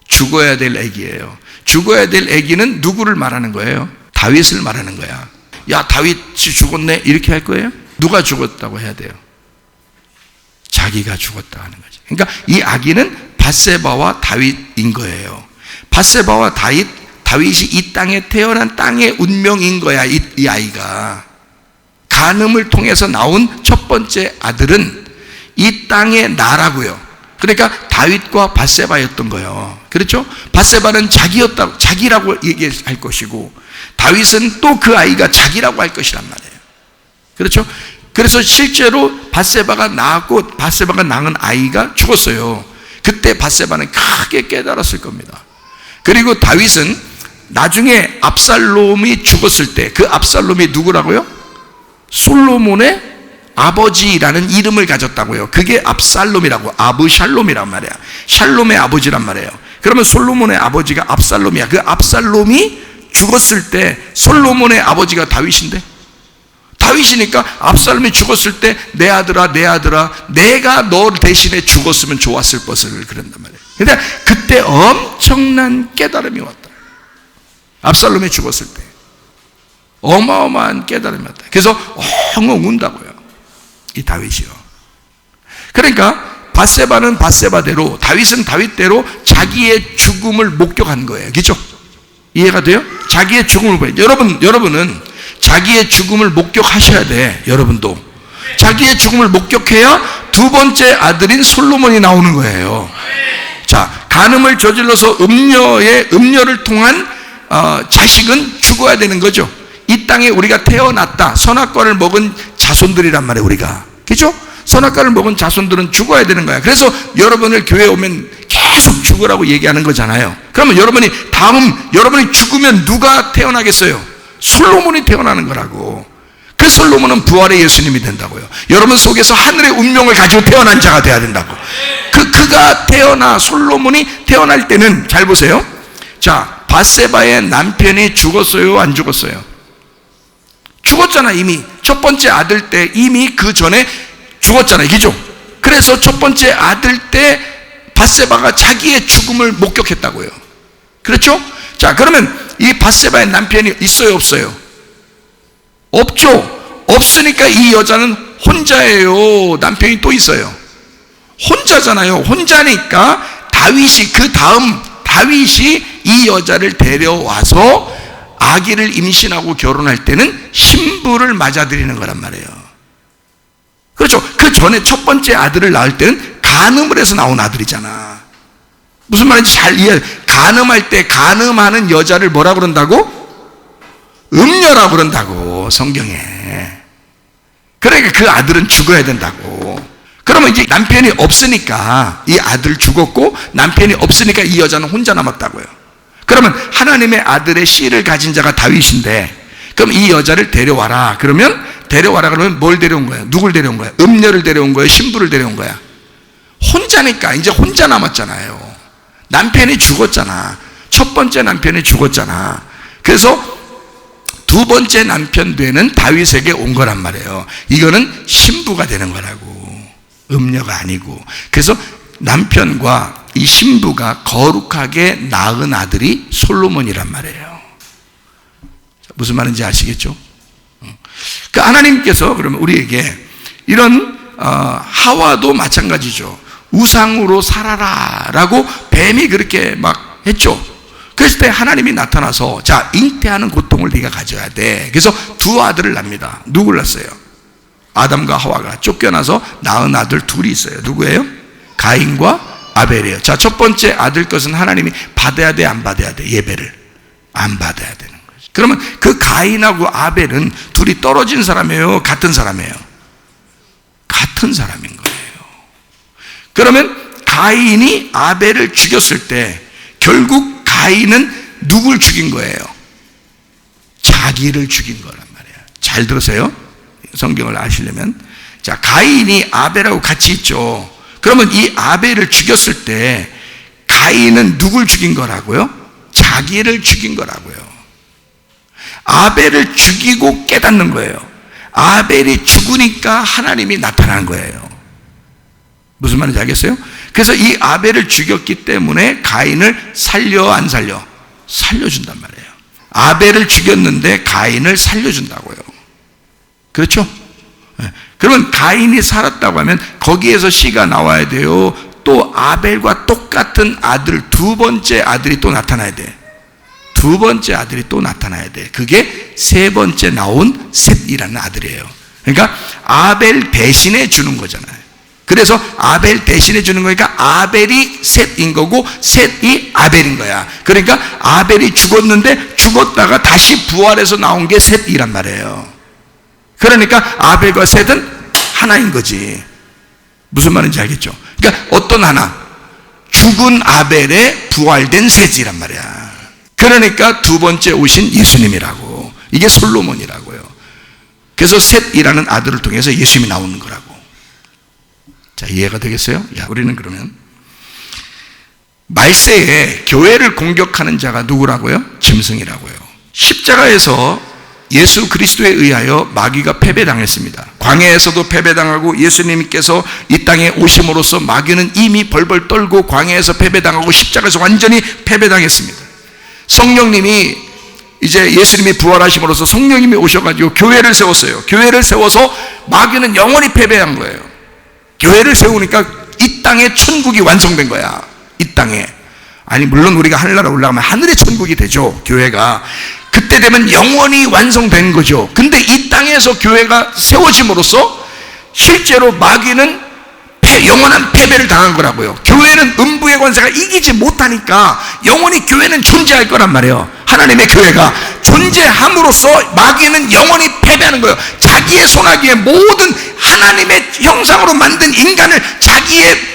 죽어야 될 아기예요. 죽어야 될 아기는 누구를 말하는 거예요? 다윗을 말하는 거야. 야, 다윗이 죽었네? 이렇게 할 거예요? 누가 죽었다고 해야 돼요? 자기가 죽었다 하는 거죠. 그러니까 이 아기는 밧세바와 다윗인 거예요. 밧세바와 다윗이 이 땅에 태어난 땅의 운명인 거야. 이 아이가 간음을 통해서 나온 첫 번째 아들은 이 땅의 나라고요. 그러니까 다윗과 밧세바였던 거예요. 그렇죠? 밧세바는 자기라고 얘기할 것이고, 다윗은 또 그 아이가 자기라고 할 것이란 말이에요. 그렇죠? 그래서 실제로 밧세바가 낳았고 밧세바가 낳은 아이가 죽었어요. 그때 밧세바는 크게 깨달았을 겁니다. 그리고 다윗은 나중에 압살롬이 죽었을 때, 그 압살롬이 누구라고요? 솔로몬의 아버지라는 이름을 가졌다고요. 그게 압살롬이라고, 아브샬롬이란 말이야. 샬롬의 아버지란 말이에요. 그러면 솔로몬의 아버지가 압살롬이야. 그 압살롬이 죽었을 때 솔로몬의 아버지가 다윗인데, 다윗이니까 압살롬이 죽었을 때 내 아들아 내 아들아 내가 너 대신에 죽었으면 좋았을 것을 그런단 말이에요. 근데 그때 엄청난 깨달음이 왔다. 압살롬이 죽었을 때 어마어마한 깨달음이 왔다. 그래서 엉엉 운다고요, 이 다윗이요. 그러니까 밧세바는 밧세바대로, 다윗은 다윗대로 자기의 죽음을 목격한 거예요. 그렇죠? 이해가 돼요? 자기의 죽음을 보여요. 여러분은 자기의 죽음을 목격하셔야 돼. 여러분도 자기의 죽음을 목격해야 두 번째 아들인 솔로몬이 나오는 거예요. 자, 간음을 저질러서 음녀를 통한 자식은 죽어야 되는 거죠. 이 땅에 우리가 태어났다, 선악과를 먹은 자손들이란 말이에요, 우리가. 그죠? 선악과를 먹은 자손들은 죽어야 되는 거야. 그래서 여러분을 교회에 오면 계속 죽으라고 얘기하는 거잖아요. 그러면 여러분이 죽으면 누가 태어나겠어요? 솔로몬이 태어나는 거라고. 그 솔로몬은 부활의 예수님이 된다고요. 여러분 속에서 하늘의 운명을 가지고 태어난 자가 돼야 된다고. 그가 솔로몬이 태어날 때는, 잘 보세요. 자, 밧세바의 남편이 죽었어요, 안 죽었어요? 죽었잖아. 이미 첫 번째 아들 때 이미 그 전에 죽었잖아요. 그죠? 그래서 첫 번째 아들 때 밧세바가 자기의 죽음을 목격했다고요. 그렇죠? 자, 그러면 이 밧세바의 남편이 있어요, 없어요? 없죠. 없으니까 이 여자는 혼자예요. 남편이 또 있어요. 혼자잖아요. 혼자니까 다윗이 이 여자를 데려와서 아기를 임신하고 결혼할 때는 신부를 맞아들이는 거란 말이에요. 그렇죠? 그 전에 첫 번째 아들을 낳을 때는 간음을 해서 나온 아들이잖아. 무슨 말인지 잘 이해. 간음할 때 간음하는 여자를 뭐라 그런다고? 음녀라고 그런다고, 성경에. 그러니까 그 아들은 죽어야 된다고. 그러면 이제 남편이 없으니까, 이 아들 죽었고 남편이 없으니까 이 여자는 혼자 남았다고요. 그러면 하나님의 아들의 씨를 가진 자가 다윗인데, 그럼 이 여자를 데려와라. 그러면 뭘 데려온 거야? 누굴 데려온 거야? 음녀를 데려온 거야? 신부를 데려온 거야? 혼자니까 이제 혼자 남았잖아요. 남편이 죽었잖아. 첫 번째 남편이 죽었잖아. 그래서 두 번째 남편 되는 다윗에게 온 거란 말이에요. 이거는 신부가 되는 거라고, 음녀가 아니고. 그래서 남편과 이 신부가 거룩하게 낳은 아들이 솔로몬이란 말이에요. 무슨 말인지 아시겠죠? 그 하나님께서 그러면 우리에게 이런 하와도 마찬가지죠. 우상으로 살아라 라고 뱀이 그렇게 막 했죠. 그랬을 때 하나님이 나타나서, 자, 잉태하는 고통을 네가 가져야 돼. 그래서 두 아들을 낳습니다. 누굴 낳았어요? 아담과 하와가 쫓겨나서 낳은 아들 둘이 있어요. 누구예요? 가인과 아벨이에요. 자, 첫 번째 아들 것은 하나님이 받아야 돼, 안 받아야 돼? 예배를 안 받아야 되는 거죠. 그러면 그 가인하고 아벨은 둘이 떨어진 사람이에요, 같은 사람이에요? 같은 사람인 거예요. 그러면 가인이 아벨을 죽였을 때 결국 가인은 누굴 죽인 거예요? 자기를 죽인 거란 말이에요. 잘 들으세요. 성경을 아시려면. 자, 가인이 아벨하고 같이 있죠. 그러면 이 아벨을 죽였을 때 가인은 누굴 죽인 거라고요? 자기를 죽인 거라고요. 아벨을 죽이고 깨닫는 거예요. 아벨이 죽으니까 하나님이 나타난 거예요. 무슨 말인지 알겠어요? 그래서 이 아벨을 죽였기 때문에 가인을 살려, 안 살려? 살려준단 말이에요. 아벨을 죽였는데 가인을 살려준다고요. 그렇죠? 그러면 가인이 살았다고 하면 거기에서 씨가 나와야 돼요. 또 아벨과 똑같은 아들, 두 번째 아들이 또 나타나야 돼. 두 번째 아들이 또 나타나야 돼. 그게 세 번째 나온 셋이라는 아들이에요. 그러니까 아벨 대신에 주는 거잖아요. 그래서 아벨 대신에 주는 거니까 아벨이 셋인 거고 셋이 아벨인 거야. 그러니까 아벨이 죽었는데 죽었다가 다시 부활해서 나온 게 셋이란 말이에요. 그러니까 아벨과 셋은 하나인 거지. 무슨 말인지 알겠죠? 그러니까 어떤 하나, 죽은 아벨의 부활된 셋이란 말이야. 그러니까 두 번째 오신 예수님이라고. 이게 솔로몬이라고요. 그래서 셋이라는 아들을 통해서 예수님이 나오는 거라고. 자, 이해가 되겠어요? 야, 우리는 그러면 말세에 교회를 공격하는 자가 누구라고요? 짐승이라고요. 십자가에서 예수 그리스도에 의하여 마귀가 패배당했습니다. 광야에서도 패배당하고 예수님께서 이 땅에 오심으로써 마귀는 이미 벌벌 떨고 광야에서 패배당하고 십자가에서 완전히 패배당했습니다. 성령님이 이제 예수님이 부활하심으로써 성령님이 오셔가지고 교회를 세웠어요. 교회를 세워서 마귀는 영원히 패배한 거예요. 교회를 세우니까 이 땅에 천국이 완성된 거야. 이 땅에. 아니 물론 우리가 하늘나라 올라가면 하늘의 천국이 되죠. 교회가. 그때 되면 영원히 완성된 거죠. 근데 이 땅에서 교회가 세워짐으로써 실제로 마귀는 영원한 패배를 당한 거라고요. 교회는 음부의 권세가 이기지 못하니까 영원히 교회는 존재할 거란 말이에요. 하나님의 교회가 존재함으로써 마귀는 영원히 패배하는 거예요. 자기의 손아귀에 모든 하나님의 형상으로 만든 인간을 자기의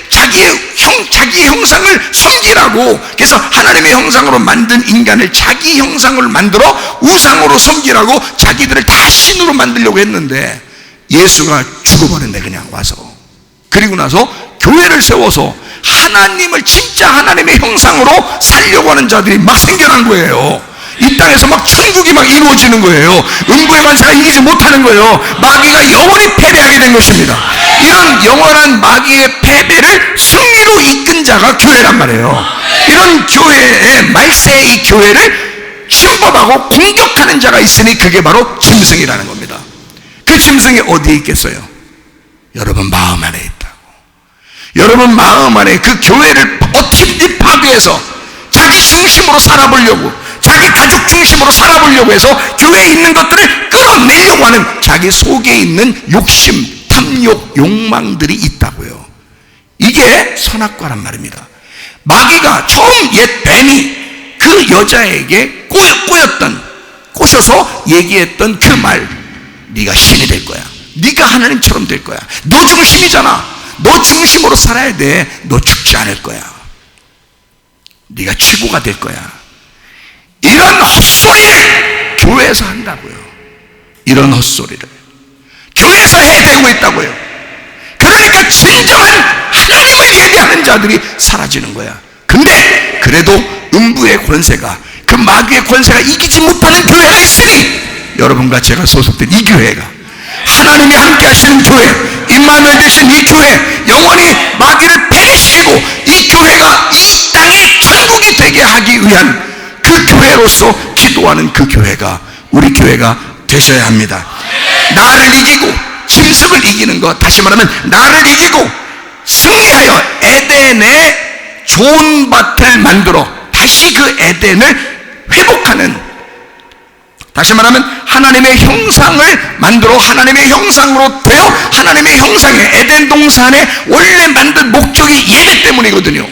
형상을 섬기라고. 그래서 하나님의 형상으로 만든 인간을 자기 형상을 만들어 우상으로 섬기라고 자기들을 다 신으로 만들려고 했는데 예수가 죽어버렸네, 그냥 와서. 그리고 나서 교회를 세워서 하나님을 진짜 하나님의 형상으로 살려고 하는 자들이 막 생겨난 거예요. 이 땅에서 막 천국이 막 이루어지는 거예요. 음부의 관세가 이기지 못하는 거예요. 마귀가 영원히 패배하게 된 것입니다. 이런 영원한 마귀의 패배를 승리로 이끈 자가 교회란 말이에요. 이런 교회의 말세의 이 교회를 침범하고 공격하는 자가 있으니 그게 바로 짐승이라는 겁니다. 그 짐승이 어디에 있겠어요? 여러분 마음 안에 있다고. 여러분 마음 안에 그 교회를 어떻게 파괴해서 자기 중심으로 살아보려고, 자기 가족 중심으로 살아보려고 해서 교회에 있는 것들을 끌어내려고 하는 자기 속에 있는 욕심, 탐욕, 욕망들이 있다고요. 이게 선악과란 말입니다. 마귀가 처음 옛 뱀이 그 여자에게 꼬셔서 얘기했던 그 말, 네가 신이 될 거야, 네가 하나님처럼 될 거야, 너 중심이잖아, 너 중심으로 살아야 돼, 너 죽지 않을 거야, 네가 최고가 될 거야. 이런 헛소리를 교회에서 한다고요. 이런 헛소리를 교회에서 해대고 있다고요. 그러니까 진정한 하나님을 예배하는 자들이 사라지는 거야. 근데 그래도 음부의 권세가, 그 마귀의 권세가 이기지 못하는 교회가 있으니 여러분과 제가 소속된 이 교회가, 하나님이 함께 하시는 교회, 임마누엘 되신 이 교회, 영원히 마귀를 패배시키고 이 교회가 이 땅의 천국이 되게 하기 위한 그 교회로서 기도하는 그 교회가 우리 교회가 되셔야 합니다. 나를 이기고 짐승을 이기는 것, 다시 말하면 나를 이기고 승리하여 에덴의 좋은 밭을 만들어 다시 그 에덴을 회복하는, 다시 말하면 하나님의 형상을 만들어 하나님의 형상으로 되어 하나님의 형상의 에덴 동산의 원래 만든 목적이 예배 때문이거든요.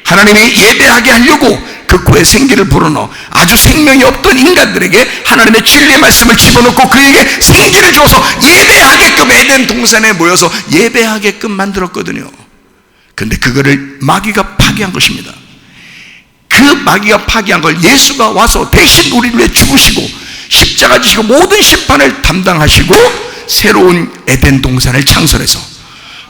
하나님이 예배하게 하려고 그 코에 생기를 불어넣어 아주 생명이 없던 인간들에게 하나님의 진리의 말씀을 집어넣고 그에게 생기를 줘서 예배하게끔 에덴 동산에 모여서 예배하게끔 만들었거든요. 근데 그거를 마귀가 파괴한 것입니다. 그 마귀가 파괴한 걸 예수가 와서 대신 우리를 위해 죽으시고 십자가 지시고 모든 심판을 담당하시고 새로운 에덴 동산을 창설해서,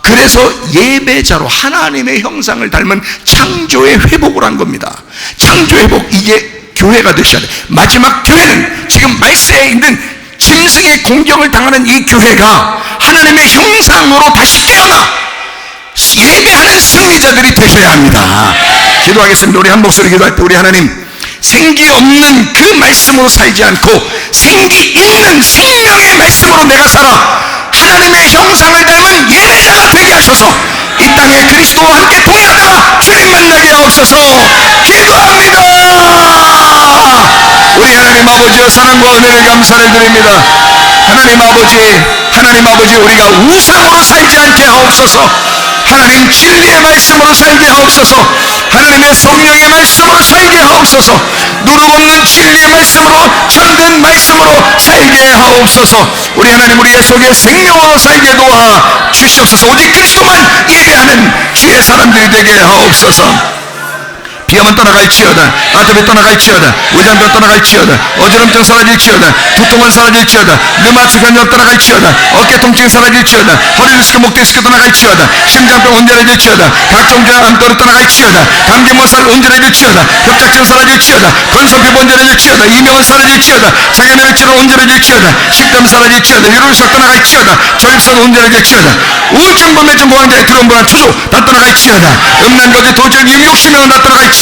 그래서 예배자로 하나님의 형상을 닮은 창조의 회복을 한 겁니다. 창조 회복, 이게 교회가 되셔야 돼. 마지막 교회는 지금 말세에 있는 짐승의 공격을 당하는 이 교회가 하나님의 형상으로 다시 깨어나 예배하는 승리자들이 되셔야 합니다. 기도하겠습니다. 우리 한 목소리 기도할 때, 우리 하나님, 생기 없는 그 말씀으로 살지 않고 생기 있는 생명의 말씀으로 내가 살아 하나님의 형상을 닮은 예배자가 되게 하셔서 이 땅에 그리스도와 함께 동행하다가 주님 만나게 하옵소서. 기도합니다. 우리 하나님 아버지의 사랑과 은혜를 감사를 드립니다. 하나님 아버지, 우리가 우상으로 살지 않게 하옵소서. 하나님 진리의 말씀으로 살게 하옵소서. 하나님의 성령의 말씀으로 살게 하옵소서. 누룩없는 진리의 말씀으로, 참된 말씀으로 살게 하옵소서. 우리 하나님 우리의 속에 생명으로 살게 도와 주시옵소서. 오직 그리스도만 예배하는 주의 사람들이 되게 하옵소서. 비염은 떠나갈지어다, 아토피 떠나갈지어다, 위장병 떠나갈지어다, 어지럼증 사라질지어다, 두통은 사라질지어다, 류마티스 관절 떠나갈지어다, 어깨 통증이 사라질지어다, 허리 디스크, 목 디스크 떠나갈지어다, 심장병 온전해질지어다, 각종 암도로 떠나갈지어다, 감기모살 온전해질지어다, 협착증 사라질지어다, 건선피부 온전해질지어다, 이명은 사라질지어다, 장애면역질환 온전해질지어다, 식담 사라질지어다, 유로석 떠나갈지어다, 조립선 온전해질지어다, 우울증, 불면증, 고환자의 두려움, 불안, 투수 다 떠나갈지어다, 음란거지, 도적, 욕심명은 다 떠나갈지어다.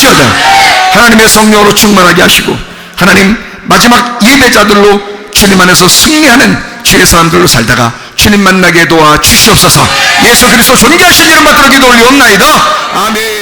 하나님의 성령으로 충만하게 하시고, 하나님 마지막 예배자들로 주님 안에서 승리하는 주의 사람들로 살다가 주님 만나게 도와 주시옵소서. 예수 그리스도 존귀하신 이름 받들어 기도 올리옵나이다. 아멘.